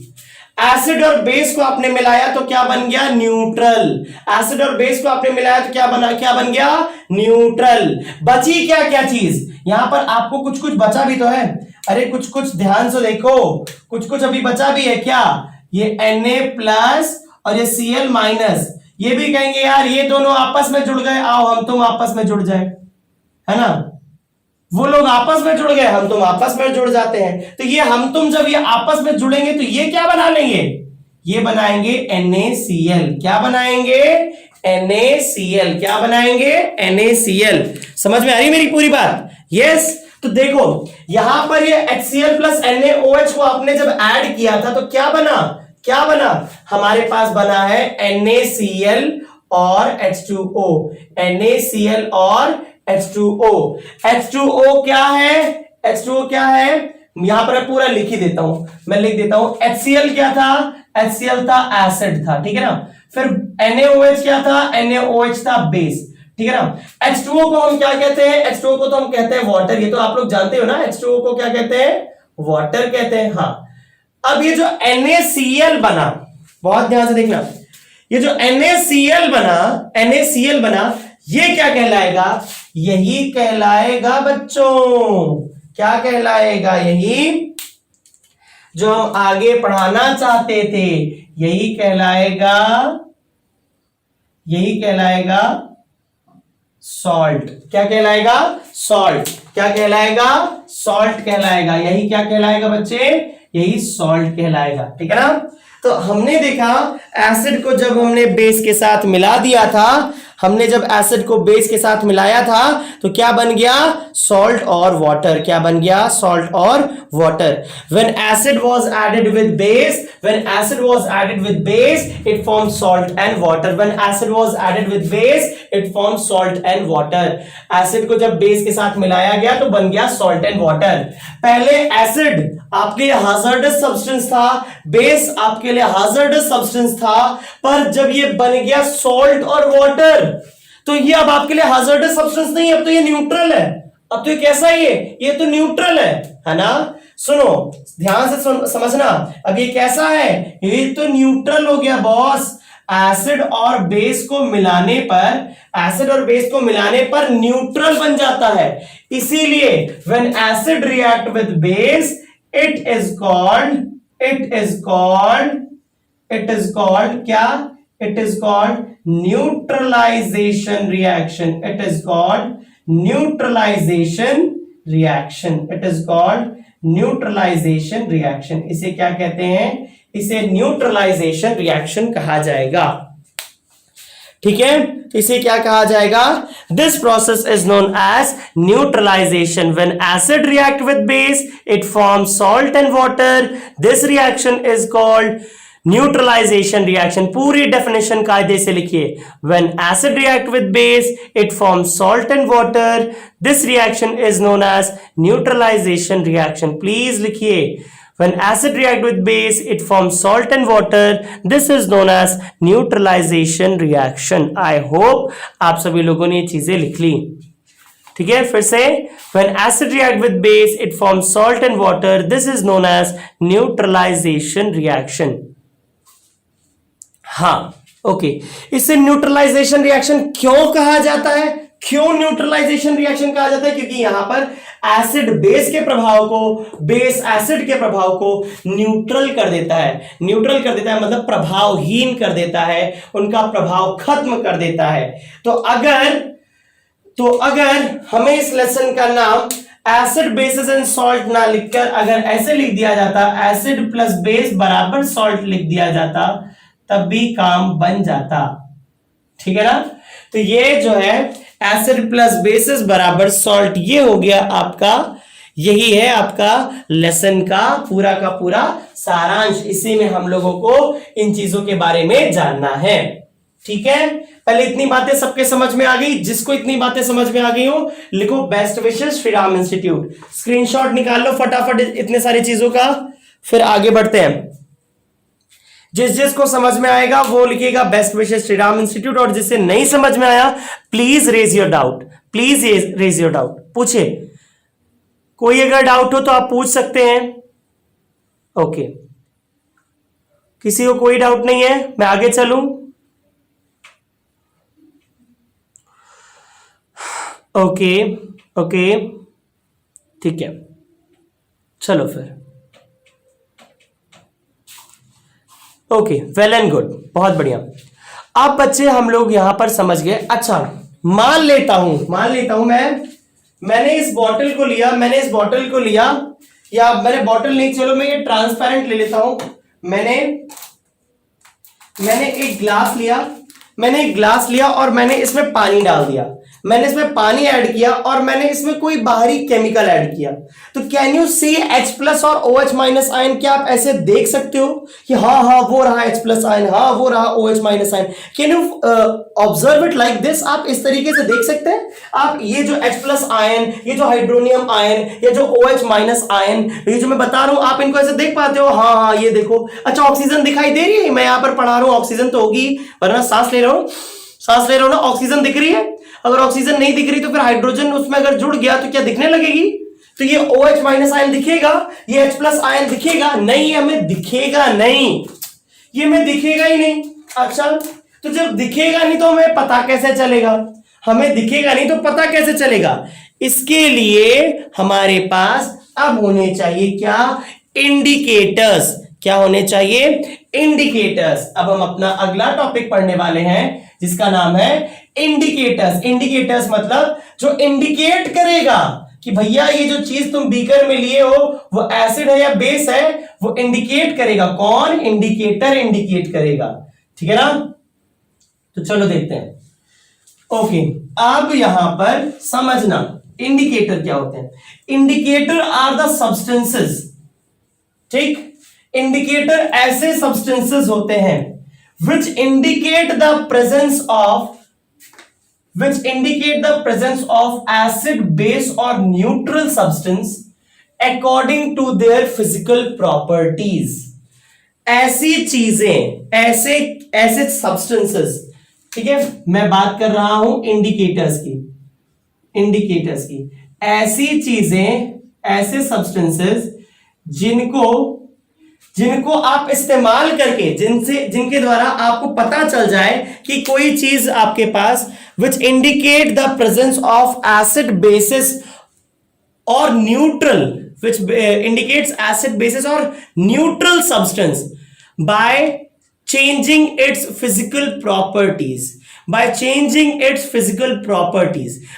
एसिड और बेस को आपने मिलाया तो क्या बन गया न्यूट्रल, एसिड और बेस को आपने मिलाया तो क्या बन गया न्यूट्रल। बची क्या क्या चीज, यहां पर आपको कुछ कुछ बचा भी तो है, अरे कुछ कुछ ध्यान से देखो, कुछ कुछ अभी बचा भी है क्या, ये Na प्लस और ये Cl माइनस, ये भी कहेंगे यार ये दोनों आपस में जुड़ गए, आओ हम तुम आपस में जुड़ जाए, है ना, वो लोग आपस में जुड़ गए, हम तुम आपस में जुड़ जाते हैं, तो ये हम तुम जब ये आपस में जुड़ेंगे तो ये क्या बना लेंगे, ये बनाएंगे NaCl, क्या बनाएंगे NaCl, क्या बनाएंगे NaCl। समझ में आ रही मेरी पूरी बात, यस। तो देखो यहां पर ये HCl प्लस NaOH को आपने जब ऐड किया था तो क्या बना, क्या बना, हमारे पास बना है NaCl और H2O, NaCl और H2O, H2O क्या है, H2O क्या है, यहां पर पूरा लिख ही देता हूं, मैं लिख देता हूं, HCl क्या था, HCl था एसिड था, ठीक है ना, फिर NaOH क्या था, NaOH था बेस, ठीक है ना। H2O को हम क्या कहते हैं, H2O को तो हम कहते हैं वाटर, ये तो आप लोग जानते हो ना, H2O को क्या कहते हैं, वाटर कहते हैं, हाँ। अब ये जो NaCl बना, बहुत ध्यान से देखना, ये जो NaCl बना, ये क्या कहलाएगा, यही कहलाएगा बच्चों, क्या कहलाएगा, यही जो हम आगे पढ़ाना चाहते थे, यही कहलाएगा सॉल्ट, क्या कहलाएगा सॉल्ट, क्या कहलाएगा सॉल्ट कहलाएगा, यही क्या कहलाएगा बच्चे, यही सॉल्ट कहलाएगा, ठीक है ना। तो हमने देखा एसिड को जब हमने बेस के साथ मिला दिया था, हमने जब एसिड को बेस के साथ मिलाया था तो क्या बन गया सॉल्ट और वाटर, क्या बन गया सॉल्ट और water. When acid was added with base, when acid was added with base it form salt and water, when acid was added with base it form salt and water. Acid को जब base के साथ मिलाया गया तो बन गया salt and water. पहले एसिड आपके लिए हाजर्डस सब्सटेंस था, बेस आपके लिए हाजर्डस सब्सटेंस था, पर जब ये बन गया सॉल्ट और वाटर तो ये अब आपके लिए हाजर्डस सब्सटेंस नहीं है, अब तो ये न्यूट्रल है, अब तो ये कैसा है, ये तो न्यूट्रल है ना। सुनो ध्यान से समझना, अब ये कैसा है, ये तो न्यूट्रल हो गया बॉस। एसिड और बेस को मिलाने पर न्यूट्रल बन जाता है, इसीलिए when acid react with base it is called क्या, it is called neutralization reaction, it is called neutralization reaction, इसे क्या कहते हैं, इसे न्यूट्रलाइजेशन रिएक्शन कहा जाएगा, ठीक है, इसे क्या कहा जाएगा, this process is known as neutralisation. When acid react with base it forms salt and water, this reaction is called neutralisation reaction. पूरी डेफिनेशन कायदे से लिखिए, when acid react with base it forms salt and water, this reaction is known as neutralisation reaction. Please लिखिए, when acid react with base it forms salt and water, this is known as neutralization reaction। I hope आप सभी लोगों ने ये चीजें लिख ली, ठीक है। फिर से, when acid react with base it forms salt and water, this is known as neutralization reaction। हाँ ओके, इसे न्यूट्रलाइजेशन रिएक्शन क्यों कहा जाता है, क्यों न्यूट्रलाइजेशन रिएक्शन कहा जाता है, क्योंकि यहां पर एसिड बेस के प्रभाव को, बेस एसिड के प्रभाव को न्यूट्रल कर देता है, मतलब प्रभावहीन कर देता है, उनका प्रभाव खत्म कर देता है। तो अगर हमें इस लेसन का नाम एसिड बेसिस एंड सॉल्ट ना लिखकर अगर ऐसे लिख दिया जाता, एसिड प्लस बेस बराबर सॉल्ट लिख दिया जाता, तब भी काम बन जाता, ठीक है ना। तो ये जो है एसिड प्लस बेसिस बराबर सॉल्ट, ये हो गया आपका, यही है आपका लेसन का पूरा सारांश। इसी में हम लोगों को इन चीजों के बारे में जानना है, ठीक है, पहले इतनी बातें सबके समझ में आ गई? जिसको इतनी बातें समझ में आ गई हो लिखो best wishes Shri Ram institute, screenshot निकाल लो फटाफट इतने सारी चीजों का, फिर आगे बढ़ते हैं। जिस जिसको समझ में आएगा वो लिखिएगा best wishes Shri Ram institute, और जिससे नहीं समझ में आया please raise your doubt, please raise your doubt, पूछे, कोई अगर डाउट हो तो आप पूछ सकते हैं। ओके, किसी को कोई डाउट नहीं है, मैं आगे चलूं? ओके ओके ठीक है, चलो फिर। ओके, वेल एंड गुड, बहुत बढ़िया। अब बच्चे हम लोग यहां पर समझ गए। अच्छा, मान लेता हूं मैंने इस बॉटल को लिया, या मैंने बॉटल नहीं, चलो मैं ये ट्रांसपेरेंट ले लेता हूं। मैंने एक ग्लास लिया और मैंने इसमें पानी डाल दिया, मैंने इसमें पानी ऐड किया और मैंने इसमें कोई बाहरी केमिकल ऐड किया। तो कैन यू सी H+ और OH- आयन? क्या आप ऐसे देख सकते हो कि हाँ वो रहा H+ आयन, हाँ वो रहा OH- ion? Can you observe it like this? आप इस तरीके से देख सकते हैं? आप ये जो H+ आयन, ये जो हाइड्रोनियम आयन, ये जो OH- आयन, ये जो मैं बता रहा हूं, आप इनको ऐसे देख पाते हो? हाँ ये देखो। अच्छा, ऑक्सीजन दिखाई दे रही है? मैं यहां पर पढ़ा रहा हूं, ऑक्सीजन तो होगी, वरना सांस ले रहा हूं ना, ऑक्सीजन दिख रही है? अगर ऑक्सीजन नहीं दिख रही तो फिर हाइड्रोजन उसमें अगर जुड़ गया तो क्या दिखने लगेगी? तो ये OH- आयन दिखेगा, ये H+ आयन दिखेगा? नहीं, हमें दिखेगा नहीं, ये हमें दिखेगा ही नहीं। अच्छा, तो जब दिखेगा नहीं तो हमें पता कैसे चलेगा? हमें दिखेगा नहीं तो पता कैसे चलेगा? इसके लिए हमारे पास अब होने चाहिए क्या? इंडिकेटर्स। क्या होने चाहिए? इंडिकेटर्स। अब हम अपना अगला टॉपिक पढ़ने वाले हैं जिसका नाम है इंडिकेटर्स। इंडिकेटर्स मतलब जो इंडिकेट करेगा कि भैया ये जो चीज तुम बीकर में लिए हो वो एसिड है या बेस है, वो इंडिकेट करेगा। कौन? इंडिकेटर इंडिकेट करेगा। ठीक है ना? तो चलो देखते हैं। ओके, अब यहां पर समझना इंडिकेटर क्या होते हैं। Indicator are the substances. ठीक, इंडिकेटर ऐसे सब्सटेंसेस होते हैं which indicate the presence of acid, base or neutral substance according to their physical properties। ऐसी चीजें, ऐसे सब्सटेंसेस, ठीक है, मैं बात कर रहा हूं इंडिकेटर्स की। ऐसी चीजें, ऐसे सब्सटेंसेस जिनको आप इस्तेमाल करके, जिनके द्वारा आपको पता चल जाए कि कोई चीज आपके पास which indicate the presence of acid, bases or neutral, which indicates acid, bases or neutral substance by changing its physical properties।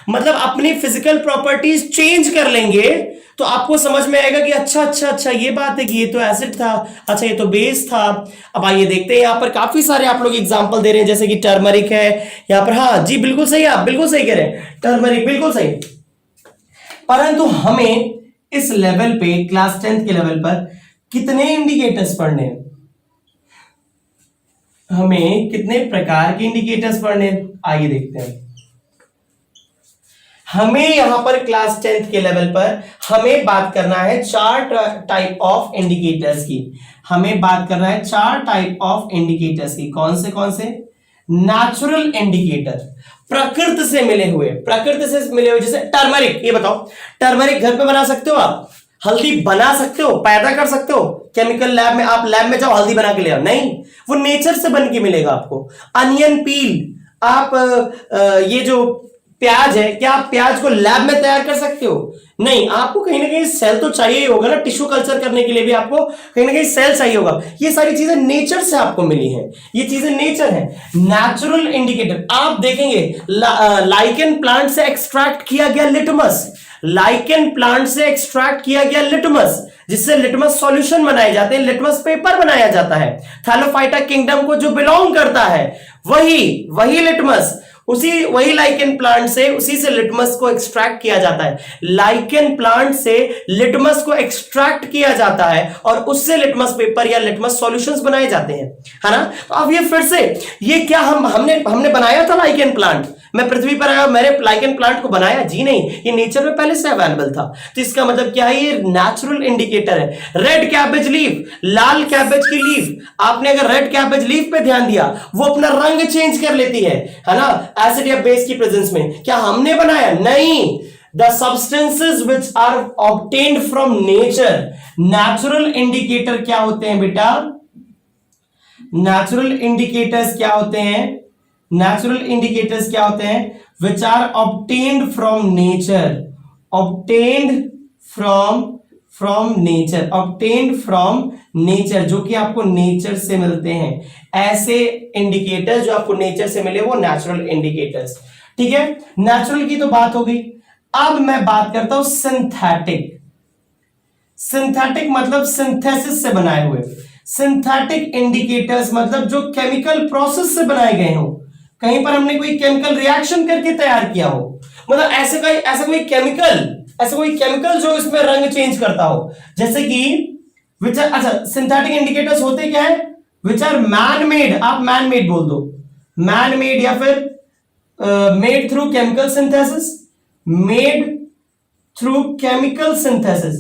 मतलब अपनी फिजिकल प्रॉपर्टीज चेंज कर लेंगे तो आपको समझ में आएगा कि अच्छा ये बात है कि ये तो एसिड था, अच्छा ये तो बेस था। अब आइए देखते हैं, यहां पर काफी सारे आप लोग एग्जांपल दे रहे हैं, जैसे कि टर्मरिक है यहां पर। हाँ जी, बिल्कुल सही, आप बिल्कुल सही कह रहे हैं, टर्मरिक बिल्कुल सही। परंतु हमें इस लेवल पे, क्लास 10th के लेवल पर कितने इंडिकेटर्स पढ़ने हैं? हमें कितने प्रकार के इंडिकेटर्स पढ़ने हैं? आइए देखते हैं। हमें यहां पर क्लास 10th के लेवल पर हमें बात करना है 4 टाइप ऑफ इंडिकेटर्स की। हमें बात करना है 4 टाइप ऑफ इंडिकेटर्स की। कौन से? नेचुरल इंडिकेटर, प्रकृति से मिले हुए, जैसे टर्मरिक। ये बताओ, टर्मरिक घर पे बना सकते हो आप? हल्दी बना सकते हो, पैदा कर सकते हो? केमिकल लैब में, आप लैब में जाओ हल्दी बना के ले आओ, नहीं, वो नेचर से बन के मिलेगा आपको। अनियन पील, आप ये जो प्याज है, क्या आप प्याज को लैब में तैयार कर सकते हो? नहीं, आपको कहीं ना कहीं सेल तो चाहिए ही होगा ना, टिश्यू कल्चर करने के लिए भी आपको कहीं ना कहीं सेल चाहिए होगा। ये सारी चीजें नेचर से आपको मिली हैं, ये चीजें नेचर है। नेचुरल इंडिकेटर आप देखेंगे, लाइकेन प्लांट से एक्सट्रैक्ट किया गया लिटमस, जिससे लिटमस सॉल्यूशन बनाए जाते हैं, लिटमस पेपर बनाया जाता है। थैलोफाइटा किंगडम को जो बिलोंग करता है वही लिटमस, उसी वही लाइकेन प्लांट से उसी से लिटमस को एक्सट्रैक्ट किया जाता है। लाइकेन प्लांट से लिटमस को एक्सट्रैक्ट किया जाता है और उससे लिटमस पेपर या लिटमस सॉल्यूशंस बनाए जाते हैं, है ना। तो अब ये फिर से ये क्या हमने बनाया था लाइकेन प्लांट, मैं पृथ्वी पर आया मैंने लाइकेन प्लांट को बनाया? जी नहीं, ये नेचर में पहले से अवेलेबल था। तो इसका मतलब क्या है, ये नेचुरल इंडिकेटर है। रेड कैबेज लीफ, लाल कैबेज की लीफ, आपने अगर रेड कैबेज लीफ पे ध्यान दिया वो अपना रंग चेंज कर लेती है ना, एसिड या बेस की प्रेजेंस में। क्या हमने बनाया? नहीं। The substances which are obtained from nature, natural indicator क्या होते हैं बेटा? natural indicators क्या होते हैं? natural indicators क्या होते हैं? which are obtained from nature, obtained from nature, obtained from nature, जो कि आपको नेचर से मिलते हैं। ऐसे इंडिकेटर्स जो आपको नेचर से मिले वो नेचुरल इंडिकेटर्स। ठीक है, नेचुरल की तो बात हो गई। अब मैं बात करता हूं सिंथेटिक। सिंथेटिक मतलब सिंथेसिस से बनाए हुए। सिंथेटिक इंडिकेटर्स मतलब जो केमिकल प्रोसेस से बनाए गए हो, कहीं पर हमने कोई केमिकल रिएक्शन करके तैयार किया हो, मतलब ऐसा कोई केमिकल जो इसमें रंग चेंज करता हो, जैसे कि अच्छा सिंथेटिक इंडिकेटर्स होते क्या है? विच आर मैन मेड, आप मैन मेड बोल दो, मैन मेड या फिर made through chemical synthesis, made through chemical synthesis,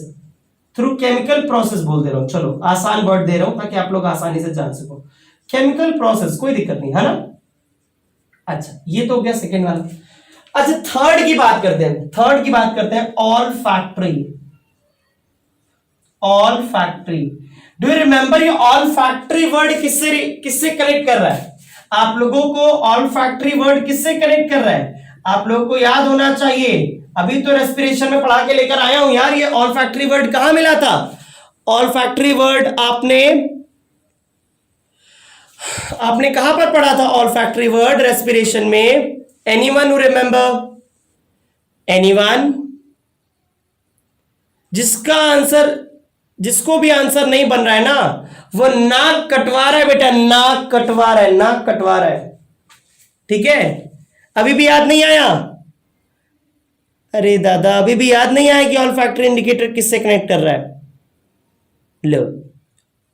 through chemical process बोल दे रहा हूं, चलो आसान वर्ड दे रहा हूं ताकि आप लोग आसानी से जान सको। केमिकल प्रोसेस, कोई दिक्कत नहीं है ना। अच्छा ये तो हो गया सेकेंड वाला। अच्छा थर्ड की बात करते हैं all factory. All factory, do you remember ये ऑल फैक्ट्री वर्ड किससे कनेक्ट कर रहा है? आप लोगों को ऑल फैक्ट्री वर्ड किससे कनेक्ट कर रहा है? आप लोगों को याद होना चाहिए, अभी तो रेस्पिरेशन में पढ़ा के लेकर आया हूं यार। ये ऑल फैक्ट्री वर्ड कहां मिला था? ऑल फैक्ट्री वर्ड आपने कहां पर पढ़ा था? ऑल फैक्ट्री वर्ड रेस्पिरेशन में। Anyone who remember? एनीवन? जिसको भी आंसर नहीं बन रहा है ना, वो नाक कटवा रहा है बेटा, नाक कटवा रहा है। ठीक है, अभी भी याद नहीं आया? अरे दादा अभी भी याद नहीं आया कि ऑल फैक्ट्री इंडिकेटर किससे कनेक्ट कर रहा है? लो,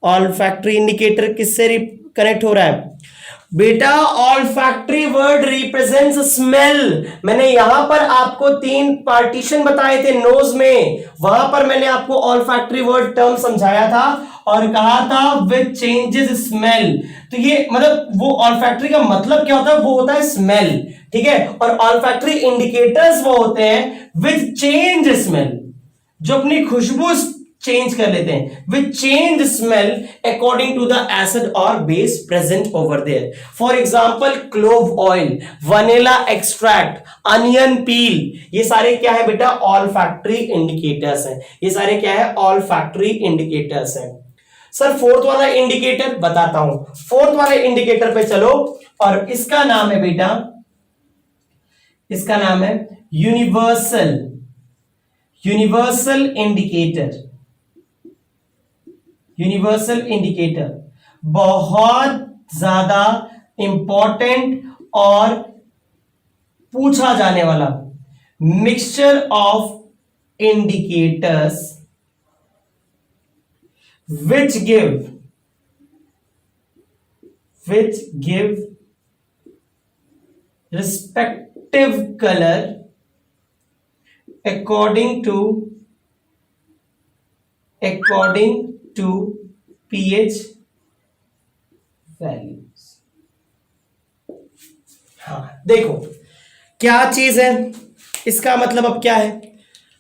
ऑल फैक्ट्री इंडिकेटर किससे कनेक्ट हो रहा है बेटा? All factory word represents smell. मैंने यहां पर आपको 3 पार्टीशन बताए थे नोज में, वहां पर मैंने आपको ऑल फैक्ट्री वर्ड टर्म समझाया था और कहा था विच चेंजेस स्मेल। तो ये मतलब वो ऑल फैक्ट्री का मतलब क्या होता है? वो होता है स्मेल। ठीक है, और ऑल फैक्ट्री इंडिकेटर्स वो होते हैं विच चेंज स्मेल, जो अपनी खुशबू चेंज कर लेते हैं। Which change smell according to the acid और base present over there. For example clove oil, vanilla extract, onion peel, ये सारे क्या है बेटा? ऑल फैक्ट्री इंडिकेटर्स हैं। ये सारे क्या है? ऑल फैक्ट्री इंडिकेटर्स हैं। सर फोर्थ वाला इंडिकेटर बताता हूं। फोर्थ वाले इंडिकेटर पे चलो, और इसका नाम है बेटा, इसका नाम है यूनिवर्सल इंडिकेटर। यूनिवर्सल इंडिकेटर बहुत ज्यादा इंपॉर्टेंट और पूछा जाने वाला। Mixture of indicators which give respective color according to pH values। हाँ देखो क्या चीज है, इसका मतलब अब क्या है?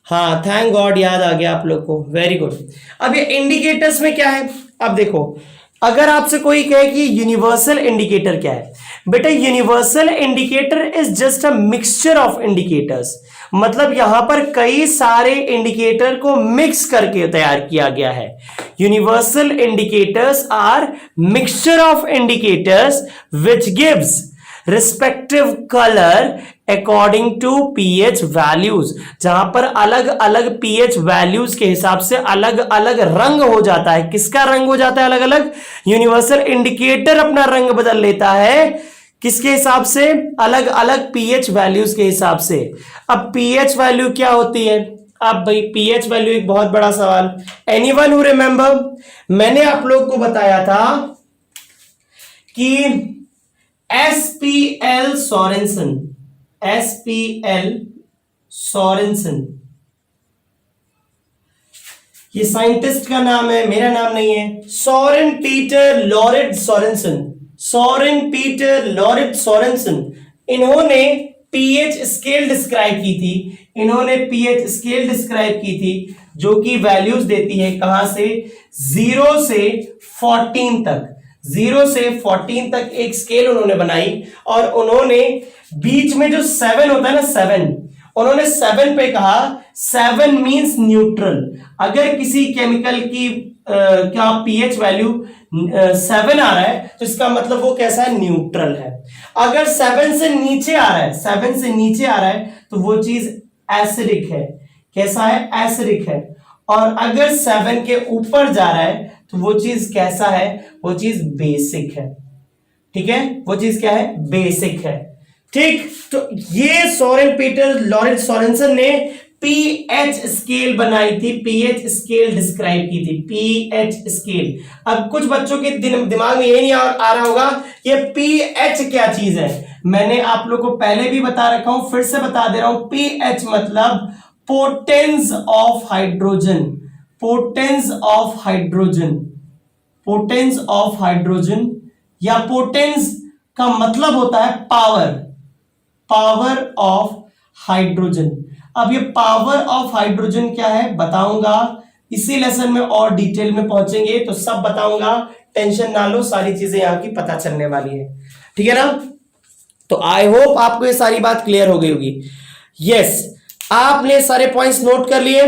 हाँ थैंक गॉड याद आ गया आप लोग को, वेरी गुड। अब ये इंडिकेटर्स में क्या है? अब देखो, अगर आपसे कोई कहे कि यूनिवर्सल इंडिकेटर क्या है, बेटा universal indicator is just a mixture of indicators. मतलब यहां पर कई सारे इंडिकेटर को मिक्स करके तैयार किया गया है। Universal indicators are mixture of indicators which gives respective colour according to pH values. जहां पर अलग अलग पीएच वैल्यूज के हिसाब से अलग अलग रंग हो जाता है। किसका रंग हो जाता है अलग अलग? यूनिवर्सल इंडिकेटर अपना रंग बदल लेता है किसके हिसाब से? अलग अलग पीएच वैल्यूज के हिसाब से। अब पीएच वैल्यू क्या होती है? अब भाई पीएच वैल्यू एक बहुत बड़ा सवाल। एनीवन हु रिमेंबर, मैंने आप लोग को बताया था कि एसपीएल सोरेनसन, एसपीएल सोरेनसन, ये साइंटिस्ट का नाम है, मेरा नाम नहीं है। Soren Peter Lorentz Sorensen, Soren Peter Lorentz Sorensen, इन्होंने पीएच स्केल डिस्क्राइब की थी, इन्होंने पीएच स्केल डिस्क्राइब की थी जो कि वैल्यूज देती है कहां से? 0 से 14 तक, 0 से 14 तक एक स्केल उन्होंने बनाई और उन्होंने बीच में जो 7 होता है ना, 7, उन्होंने 7 पे कहा 7 मींस न्यूट्रल। अगर किसी केमिकल की क्या पीएच वैल्यू 7 आ रहा है तो इसका मतलब वो कैसा है? न्यूट्रल है। अगर 7 से नीचे आ रहा है, 7 से नीचे आ रहा है तो वो चीज एसिडिक है। कैसा है? एसिडिक है। और अगर 7 के ऊपर जा रहा है तो वो चीज कैसा है? वो चीज बेसिक है। ठीक है, वो चीज क्या है? बेसिक है। ठीक, तो ये सोरेन पीटर लॉरेंट्ज सोरेनसन ने पीएच स्केल बनाई थी, पीएच स्केल डिस्क्राइब की थी, पीएच स्केल। अब कुछ बच्चों के दिमाग में ये नहीं आ रहा होगा ये पीएच क्या चीज है। मैंने आप लोग को पहले भी बता रखा हूं, फिर से बता दे रहा हूं। पीएच मतलब potence of hydrogen, potence of hydrogen, potence of hydrogen, या पोटेंस का मतलब होता है पावर, पावर ऑफ हाइड्रोजन। अब ये पावर ऑफ हाइड्रोजन क्या है बताऊंगा, इसी लेसन में और डिटेल में पहुंचेंगे तो सब बताऊंगा, टेंशन ना लो, सारी चीजें यहां की पता चलने वाली है। ठीक है ना? तो आई होप आपको ये सारी बात क्लियर हो गई होगी। यस, आपने सारे पॉइंट्स नोट कर लिए?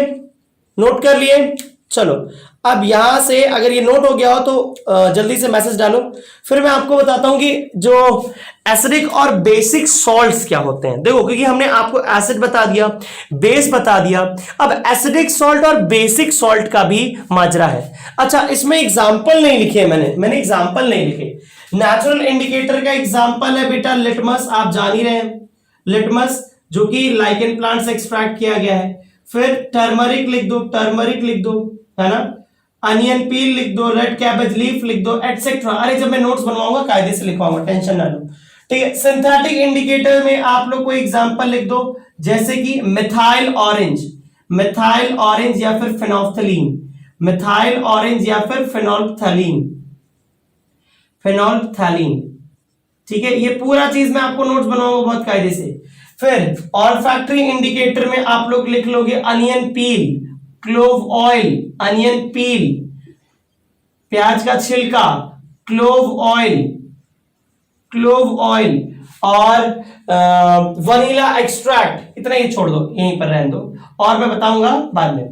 नोट कर लिए? चलो, अब यहां से अगर ये नोट हो गया हो तो जल्दी से मैसेज डालो। फिर मैं आपको बताता हूं कि जो एसिडिक और बेसिक सॉल्ट्स क्या होते हैं। देखो, क्योंकि हमने आपको एसिड बता दिया, बेस बता दिया, अब एसिडिक सॉल्ट और बेसिक सॉल्ट का भी माजरा है। अच्छा, इसमें एग्जाम्पल नहीं लिखे, मैंने एग्जाम्पल नहीं लिखे। नेचुरल इंडिकेटर का एग्जाम्पल है बेटा लिटमस, आप जान ही रहे हैं, लिटमस जो कि लाइकेन प्लांट से एक्सट्रैक्ट किया गया है। फिर टर्मरिक लिख दो, टर्मरिक लिख दो, है ना, अनियन पील लिख दो, रेड कैबेज लीफ लिख दो, एटसेट्रा। अरे जब मैं नोट्स बनवाऊंगा कायदे से लिखवाऊंगा, टेंशन ना लो। ठीक है, सिंथेटिक इंडिकेटर में आप लोग को एग्जांपल लिख दो, जैसे कि मिथाइल ऑरेंज, मिथाइल ऑरेंज या फिर फेनोल्फ्थलीन, मिथाइल ऑरेंज या फिर फेनोल्फ्थलीन, फेनोल्फ्थलीन। ठीक है, ये पूरा चीज मैं आपको नोट्स बनवाऊंगा बहुत कायदे से। फिर ऑल्फैक्टरी इंडिकेटर में आप लोग लिख लोगे अनियन पील, क्लोव ऑयल, अनियन पील, प्याज का छिलका, क्लोव ऑयल, क्लोव ऑयल, और वनीला एक्सट्रैक्ट। इतना ही छोड़ दो, यहीं पर रहने दो, और मैं बताऊंगा बाद में।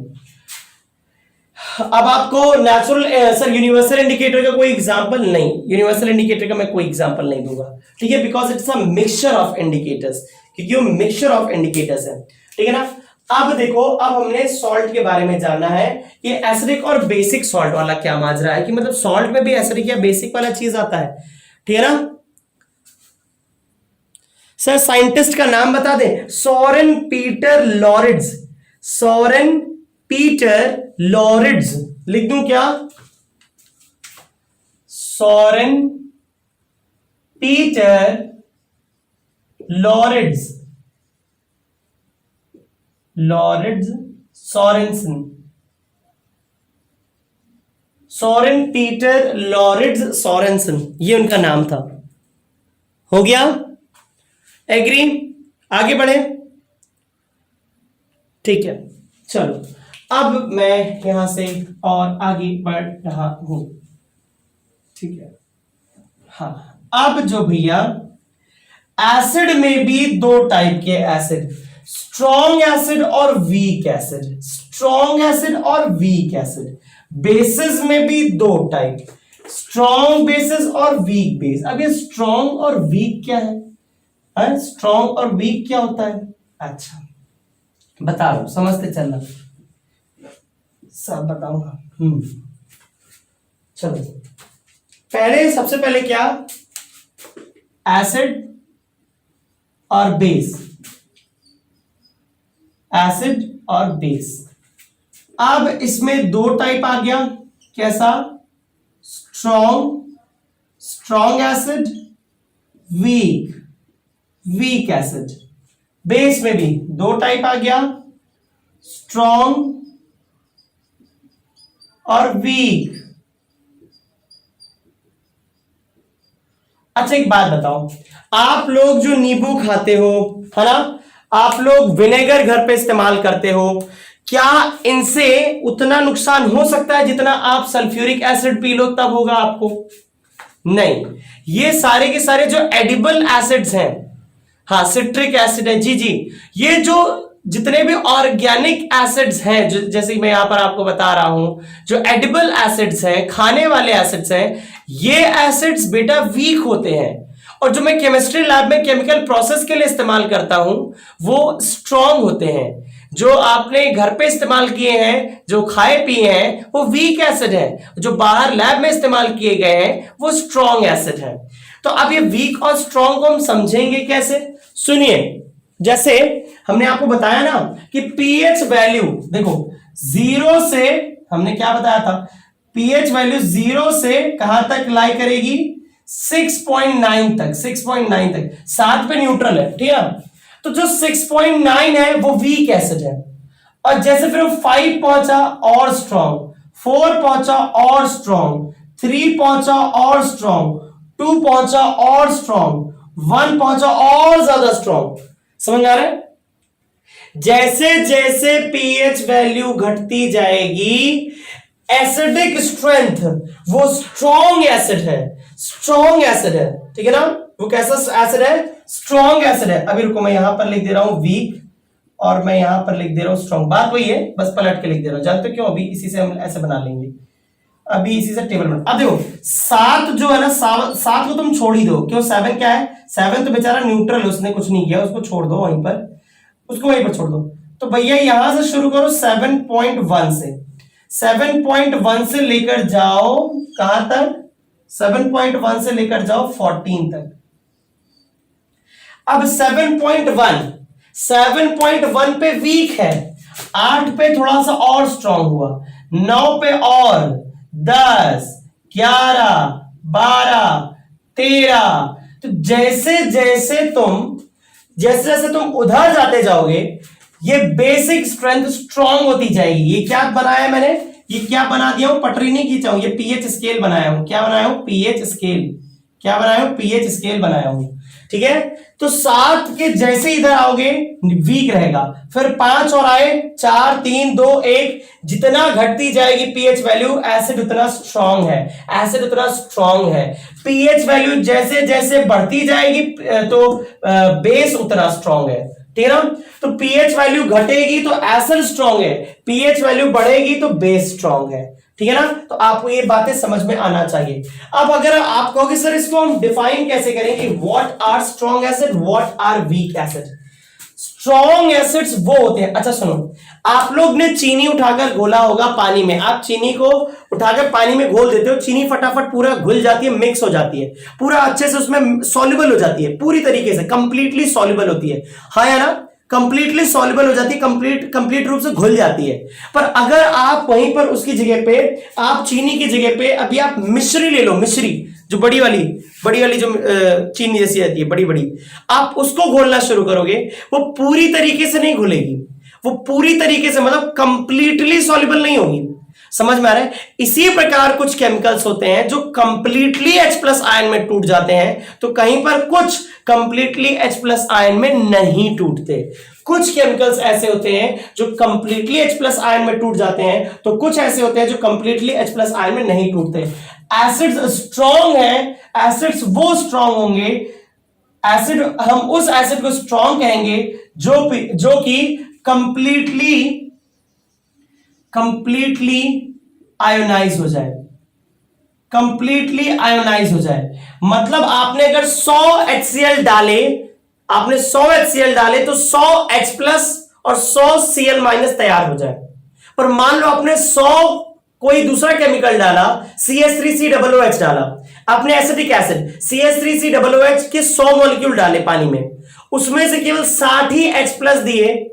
अब आपको नेचुरल सर यूनिवर्सल इंडिकेटर का कोई एग्जांपल नहीं, यूनिवर्सल इंडिकेटर का मैं कोई एग्जांपल नहीं दूंगा। ठीक है, because it's a mixture of indicators, क्योंकि वो मिक्सचर ऑफ इंडिकेटर्स है। ठीक है ना? अब देखो, अब हमने सॉल्ट के बारे में जानना है, ये एसिडिक और बेसिक सॉल्ट वाला क्या माजरा है, कि मतलब सॉल्ट में भी एसिडिक या बेसिक वाला चीज आता है। ठीक है ना? सर साइंटिस्ट का नाम बता दें, Soren Peter Lorentz, Soren Peter Lorentz लिख दूं क्या? Soren Peter Lorentz, Lorentz Sorensen, Soren Peter Lorentz Sorensen, ये उनका नाम था। हो गया? एग्री? आगे बढ़े? ठीक है, चलो अब मैं यहां से और आगे बढ़ रहा हूं। ठीक है, हाँ, अब जो भैया एसिड में भी दो टाइप के एसिड, स्ट्रॉन्ग एसिड और वीक एसिड, स्ट्रॉन्ग एसिड और वीक एसिड। बेसिस में भी दो टाइप, स्ट्रॉन्ग बेसिस और वीक बेस। अब ये स्ट्रॉन्ग और वीक क्या है? स्ट्रॉन्ग और वीक क्या होता है? अच्छा बता रहा हूं, समझते चलना, सब बताऊंगा। चलो, पहले सबसे पहले क्या, एसिड और बेस, एसिड और बेस। अब इसमें दो टाइप आ गया, कैसा? Strong acid, weak acid. Base में भी दो टाइप आ गया, स्ट्रॉन्ग और वीक। अच्छा एक बात बताओ, आप लोग जो नींबू खाते हो, है ना, आप लोग विनेगर घर पे इस्तेमाल करते हो, क्या इनसे उतना नुकसान हो सकता है जितना आप सल्फ्यूरिक एसिड पी लो तब होगा आपको? नहीं, ये सारे के सारे जो एडिबल एसिड्स हैं, हाँ सिट्रिक एसिड है, जी जी, ये जो जितने भी ऑर्गेनिक एसिड्स हैं, जैसे मैं यहां पर आपको बता रहा हूं, जो एडिबल एसिड्स हैं, खाने वाले एसिड्स हैं, ये एसिड्स बेटा वीक होते हैं। और जो मैं केमिस्ट्री लैब में केमिकल प्रोसेस के लिए इस्तेमाल करता हूं वो स्ट्रॉन्ग होते हैं। जो आपने घर पे इस्तेमाल किए हैं, जो खाए पिए हैं, वो वीक एसिड है। जो बाहर लैब में इस्तेमाल किए गए हैं वो स्ट्रॉन्ग एसिड है। तो अब ये वीक और स्ट्रॉन्ग को हम समझेंगे कैसे? सुनिए, जैसे हमने आपको बताया ना कि पीएच वैल्यू देखो, जीरो से हमने क्या बताया था, पीएच वैल्यू जीरो से कहां तक लाई करेगी? 6.9 तक, 6.9 तक। 7 पे न्यूट्रल है, ठीक है। तो जो 6.9 है वो वीक एसिड है। और जैसे फिर 5 पहुंचा और स्ट्रॉन्ग, 4 पहुंचा और स्ट्रॉन्ग, 3 पहुंचा और स्ट्रॉन्ग, 2 पहुंचा और स्ट्रॉन्ग, 1 पहुंचा और ज्यादा स्ट्रॉन्ग। समझ आ रहा है? जैसे जैसे पीएच वैल्यू घटती जाएगी, एसिडिक स्ट्रेंथ, वो स्ट्रॉन्ग एसिड है, स्ट्रॉन्ग एसिड है, ठीक है ना। वो कैसा एसिड है? स्ट्रॉन्ग एसिड है। अभी रुको, मैं यहां पर लिख दे रहा हूं वीक और मैं यहां पर लिख दे रहा हूं स्ट्रॉन्ग। बात वही है, बस पलट के लिख दे रहा हूं। जानते हो क्यों? अभी इसी से हम ऐसे बना लेंगे, अभी इसी से टेबल बना। अब देखो 7 जो है ना, 7 को तुम छोड़ ही दो, क्यों? 7 क्या है? 7 तो बेचारा न्यूट्रल, उसने कुछ नहीं किया, उसको छोड़ दो वहीं पर, उसको वहीं पर छोड़ दो। तो भैया यहां से शुरू करो 7.1 से, 7.1 से लेकर जाओ कहां तक? 7.1 से लेकर जाओ 14 तक। अब 7.1 पे वीक है, 8 पे थोड़ा सा और स्ट्रांग हुआ, 9 पे और, 10, 11, 12, 13। तो जैसे जैसे तुम उधर जाते जाओगे, ये बेसिक स्ट्रेंथ स्ट्रांग होती जाएगी। ये क्या बनाया मैंने? ये क्या बना दिया हूं? पटरी नहीं खींचा हूं, ये पीएच स्केल बनाया हूं। क्या बनाया हूं? PH scale. क्या बनाया हूं? पीएच स्केल बनाया हूं, ठीक है। तो 7 के जैसे इधर आओगे वीक रहेगा, फिर 5 और आए, 4, 3, 2, 1। जितना घटती जाएगी पीएच वैल्यू, एसिड उतना स्ट्रांग है, एसिड उतना स्ट्रांग है। पीएच वैल्यू जैसे जैसे बढ़ती जाएगी तो बेस उतना स्ट्रांग है, ठीक है ना। तो पीएच वैल्यू घटेगी तो एसिड स्ट्रांग है, पीएच वैल्यू बढ़ेगी तो बेस स्ट्रांग है, ठीक है ना। तो आपको ये बातें समझ में आना चाहिए। अब अगर आप कहोगे सर इसको हम डिफाइन कैसे करेंगे, what are strong acid, what are weak acid? Strong acids वो होते हैं, अच्छा सुनो, आप लोग ने चीनी उठाकर घोला होगा पानी में। आप चीनी को उठाकर पानी में घोल देते हो, चीनी फटाफट पूरा घुल जाती है, मिक्स हो जाती है, पूरा अच्छे से उसमें सॉल्युबल हो जाती है, पूरी तरीके से कंप्लीटली सॉल्युबल होती है, हाँ या ना? कंप्लीटली सॉल्युबल हो जाती है, कंप्लीट रूप से घुल जाती है। पर अगर आप वहीं पर उसकी जगह पे, आप चीनी की जगह पे अभी आप मिश्री ले लो, मिश्री जो बड़ी वाली जो चीनी जैसी आती है, बड़ी बड़ी, आप उसको घोलना शुरू करोगे, वो पूरी तरीके से नहीं घुलेगी, वो पूरी तरीके से मतलब कंप्लीटली सॉल्युबल नहीं होगी। समझ में आ रहा है? इसी प्रकार कुछ केमिकल्स होते हैं जो कंप्लीटली H+ आयन में टूट जाते हैं, तो कहीं पर कुछ कंप्लीटली H+ आयन में नहीं टूटते। कुछ केमिकल्स ऐसे होते हैं जो कंप्लीटली H+ आयन में टूट जाते हैं, तो कुछ ऐसे होते हैं जो कंप्लीटली H+ आयन में नहीं टूटते। एसिड्स स्ट्रॉन्ग है, एसिड्स वो स्ट्रॉन्ग होंगे, एसिड हम उस एसिड को स्ट्रॉन्ग कहेंगे जो कि कंप्लीटली आयोनाइज हो जाए, कंप्लीटली आयोनाइज हो जाए। मतलब आपने अगर 100 HCl डाले, आपने 100 HCl डाले तो 100 H+ और 100 Cl- तैयार हो जाए। पर मान लो आपने 100 कोई दूसरा केमिकल डाला, CH3COOH डाला, आपने एसिटिक एसिड CH3COOH के 100 मॉलिक्यूल डाले पानी में, उसमें से केवल 60 ही H प्लस दिए,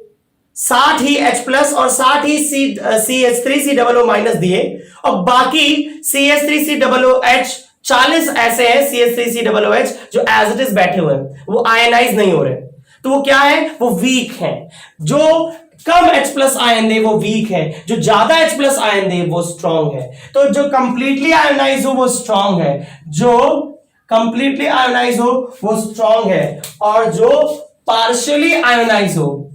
60 ही H प्लस और 60 ही CH3COO माइनस दिए, और बाकी CH3COOH 40 ऐसे हैं CH3COOH जो एज इट इज बैठे हुए हैं, वो आयनाइज नहीं हो रहे, तो वो क्या है, वो वीक है। जो कम H प्लस आयन दे वो वीक है, जो ज्यादा H प्लस आयन दे वो स्ट्रांग है। तो जो कंप्लीटली आयोनाइज हो वो स्ट्रांग है, जो कंप्लीटली आयोनाइज हो वो स्ट्रांग है, और जो पार्शियली आयोनाइज हो,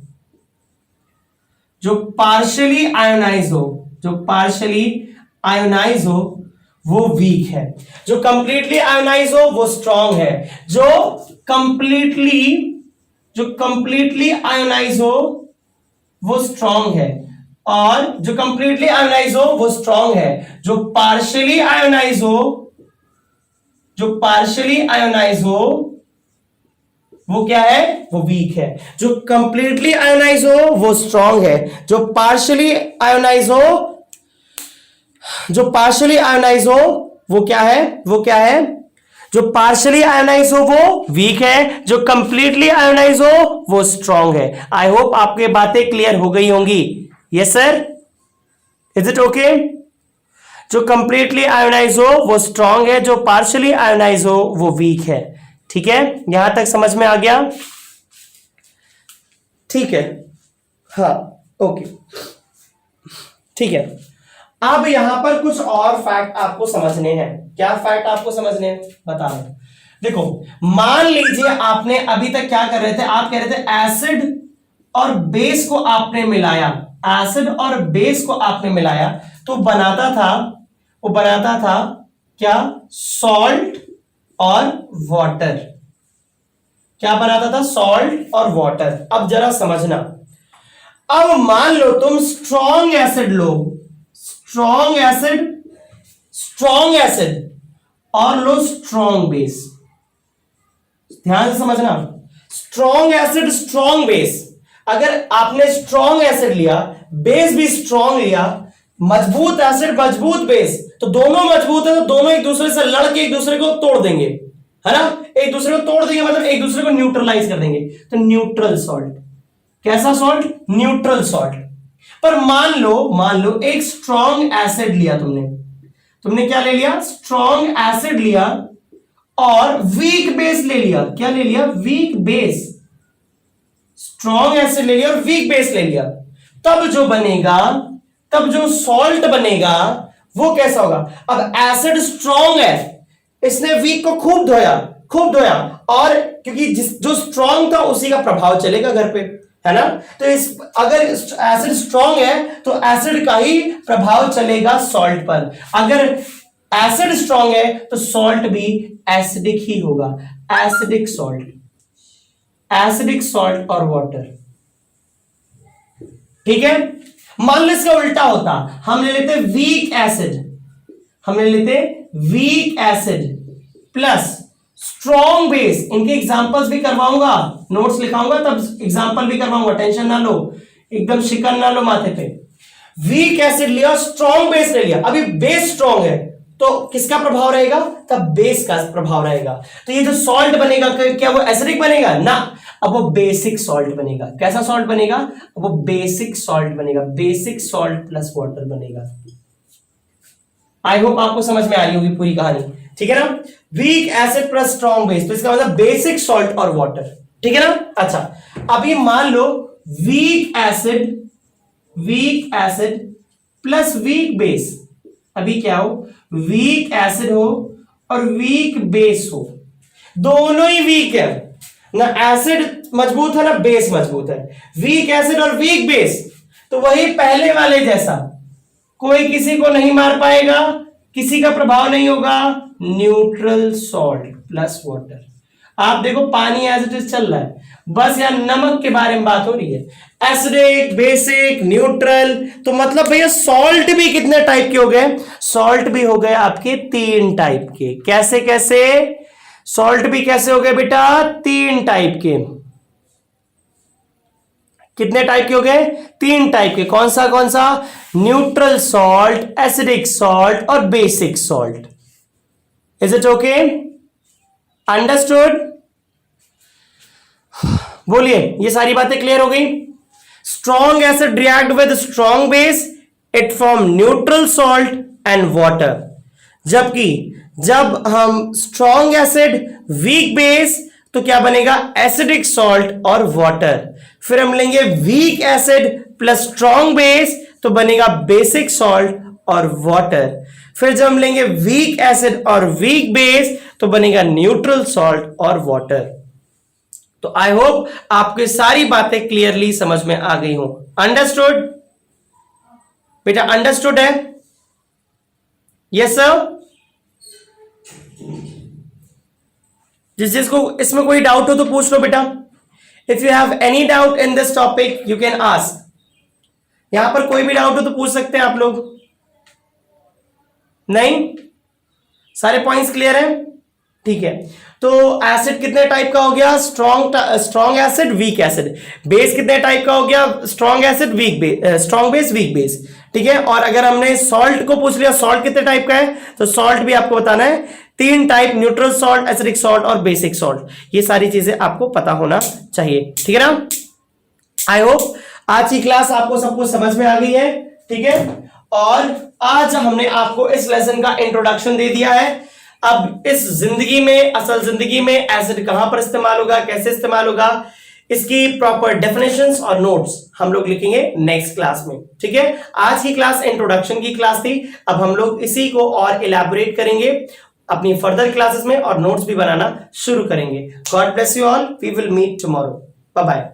जो पार्शियली आयोनाइज हो, जो पार्शियली आयोनाइज हो वो वीक है। जो कंप्लीटली आयोनाइज हो वो स्ट्रांग है, जो कंप्लीटली आयोनाइज हो वो स्ट्रांग है, और जो कंप्लीटली आयोनाइज हो वो स्ट्रांग है। जो पार्शियली आयोनाइज हो, जो पार्शियली आयोनाइज हो वो क्या है, वो वीक है। जो कंप्लीटली आयोनाइज हो वो स्ट्रांग है, जो पार्शियली आयोनाइज हो, जो पार्शियली आयोनाइज हो वो क्या है, वो क्या है, जो पार्शियली आयोनाइज हो वो वीक है, जो कंप्लीटली आयोनाइज हो वो स्ट्रांग है। आई होप आपको ये बातें क्लियर हो गई होंगी। Yes sir, is it okay? जो कंप्लीटली आयोनाइज हो वो स्ट्रांग है, जो पार्शियली आयोनाइज हो वो वीक है। ठीक है, यहां तक समझ में आ गया? ठीक है, हाँ ओके, ठीक है। अब यहां पर कुछ और फैक्ट आपको समझने हैं। क्या फैक्ट आपको समझने हैं, बता रहे हैं। देखो, मान लीजिए आपने अभी तक क्या कर रहे थे, आप कह रहे थे एसिड और बेस को आपने मिलाया, एसिड और बेस को आपने मिलाया तो बनाता था, वो बनाता था क्या, सॉल्ट और वाटर। क्या बनाता था, सॉल्ट और वाटर। अब जरा समझना, अब मान लो तुम स्ट्रॉन्ग एसिड लो, स्ट्रॉन्ग एसिड और लो स्ट्रॉन्ग बेस। ध्यान से समझना, स्ट्रॉन्ग एसिड स्ट्रॉन्ग बेस। अगर आपने स्ट्रॉन्ग एसिड लिया, बेस भी स्ट्रॉन्ग लिया, मजबूत एसिड मजबूत बेस, तो दोनों मजबूत है तो दोनों एक दूसरे से लड़के एक दूसरे को तोड़ देंगे, है ना। एक दूसरे को तोड़ देंगे मतलब एक दूसरे को न्यूट्रलाइज कर देंगे, तो न्यूट्रल सॉल्ट। कैसा सॉल्ट, न्यूट्रल सॉल्ट। पर मान लो एक स्ट्रॉन्ग एसिड लिया तुमने क्या ले लिया, स्ट्रॉन्ग एसिड लिया और वीक बेस ले लिया। क्या ले लिया, वीक बेस। स्ट्रॉन्ग एसिड ले लिया और वीक बेस ले लिया, तब जो बनेगा, तब जो सॉल्ट बनेगा वो कैसा होगा। अब एसिड स्ट्रॉन्ग है, इसने वीक को खूब धोया, और क्योंकि जो स्ट्रॉन्ग था उसी का प्रभाव चलेगा घर पे, है ना। तो अगर एसिड स्ट्रॉन्ग है तो एसिड का ही प्रभाव चलेगा सॉल्ट पर। अगर एसिड स्ट्रॉन्ग है तो सॉल्ट भी एसिडिक ही होगा, एसिडिक सॉल्ट और वाटर। ठीक है, मान लो इसका उल्टा होता, हम ले लेते week acid plus strong base. इनके एग्जांपल्स भी करवाऊंगा, नोट्स लिखाऊंगा तब एग्जांपल भी करवाऊंगा, टेंशन ना लो, एकदम शिकन ना लो माथे पे। वीक एसिड लिया, स्ट्रॉन्ग बेस ले लिया, अभी बेस स्ट्रॉन्ग है तो किसका प्रभाव रहेगा, तब बेस का प्रभाव रहेगा। तो ये जो सॉल्ट बनेगा क्या वो एसिडिक बनेगा ना, अब वो बेसिक सॉल्ट बनेगा। कैसा सॉल्ट बनेगा, वो बेसिक सॉल्ट बनेगा, बेसिक सॉल्ट प्लस वाटर बनेगा। आई होप आपको समझ में आ रही होगी पूरी कहानी, ठीक है ना। Week acid plus strong base, तो इसका मतलब बेसिक सॉल्ट और वाटर, ठीक है ना। अच्छा, अभी मान लो weak acid plus weak base. अभी क्या हो, वीक एसिड हो और वीक बेस हो, दोनों ही वीक है ना, एसिड मजबूत है ना बेस मजबूत है। वीक एसिड और वीक बेस, तो वही पहले वाले जैसा, कोई किसी को नहीं मार पाएगा, किसी का प्रभाव नहीं होगा, न्यूट्रल सॉल्ट प्लस वाटर। आप देखो पानी एज इट इज चल रहा है, बस यहां नमक के बारे में बात हो रही है, एसिडिक, बेसिक, न्यूट्रल। तो मतलब भैया सॉल्ट भी कितने टाइप के हो गए, सॉल्ट भी हो गए आपके 3 टाइप के। कैसे कैसे, सॉल्ट भी कैसे हो गए बेटा, 3 टाइप के। कितने टाइप के हो गए? 3 टाइप के। कौन सा? न्यूट्रल सॉल्ट, एसिडिक सॉल्ट और basic salt. Is it okay? Understood? बोलिए, ये सारी बातें क्लियर हो गई? Strong acid react with strong base, it form neutral salt and water. जबकि जब हम स्ट्रॉन्ग एसिड, वीक बेस, तो क्या बनेगा? एसिडिक सॉल्ट और वाटर। फिर हम लेंगे week acid plus strong base, तो बनेगा बेसिक सॉल्ट और वाटर। फिर जब हम लेंगे वीक एसिड और वीक बेस, तो बनेगा न्यूट्रल सॉल्ट और वाटर। तो आई होप आपको सारी बातें क्लियरली समझ में आ गई हो। अंडरस्टूड बेटा? अंडरस्टूड है? Yes sir. जिसको इसमें कोई डाउट हो तो पूछ लो बेटा। If you have any doubt in this topic you can ask. यहां पर कोई भी डाउट हो तो पूछ सकते हैं आप लोग। नहीं? सारे पॉइंट्स क्लियर हैं? ठीक है। तो एसिड कितने टाइप का हो गया? Strong acid, weak acid. Base कितने टाइप का हो गया? Strong acid, weak base, strong base, weak base. ठीक है। और अगर हमने सॉल्ट को पूछ लिया, सॉल्ट कितने टाइप का है, तो सॉल्ट भी आपको बताना है 3 type, neutral salt, acidic salt और बेसिक सॉल्ट। ये सारी चीजें आपको पता होना चाहिए। ठीक है ना? आई होप आज की क्लास आपको सब कुछ समझ में आ गई है। ठीक है। और आज हमने आपको इस लेसन का इंट्रोडक्शन दे दिया है। अब इस जिंदगी में, असल जिंदगी में एसिड कहां पर इस्तेमाल होगा, कैसे इस्तेमाल होगा, इसकी प्रॉपर डेफिनेशंस और नोट्स हम लोग लिखेंगे नेक्स्ट क्लास में। ठीक है। आज की क्लास इंट्रोडक्शन की क्लास थी। अब हम लोग इसी को और इलैबोरेट करेंगे अपनी फर्दर क्लासेस में और नोट्स भी बनाना शुरू करेंगे। God bless you all. We will meet tomorrow. Bye bye.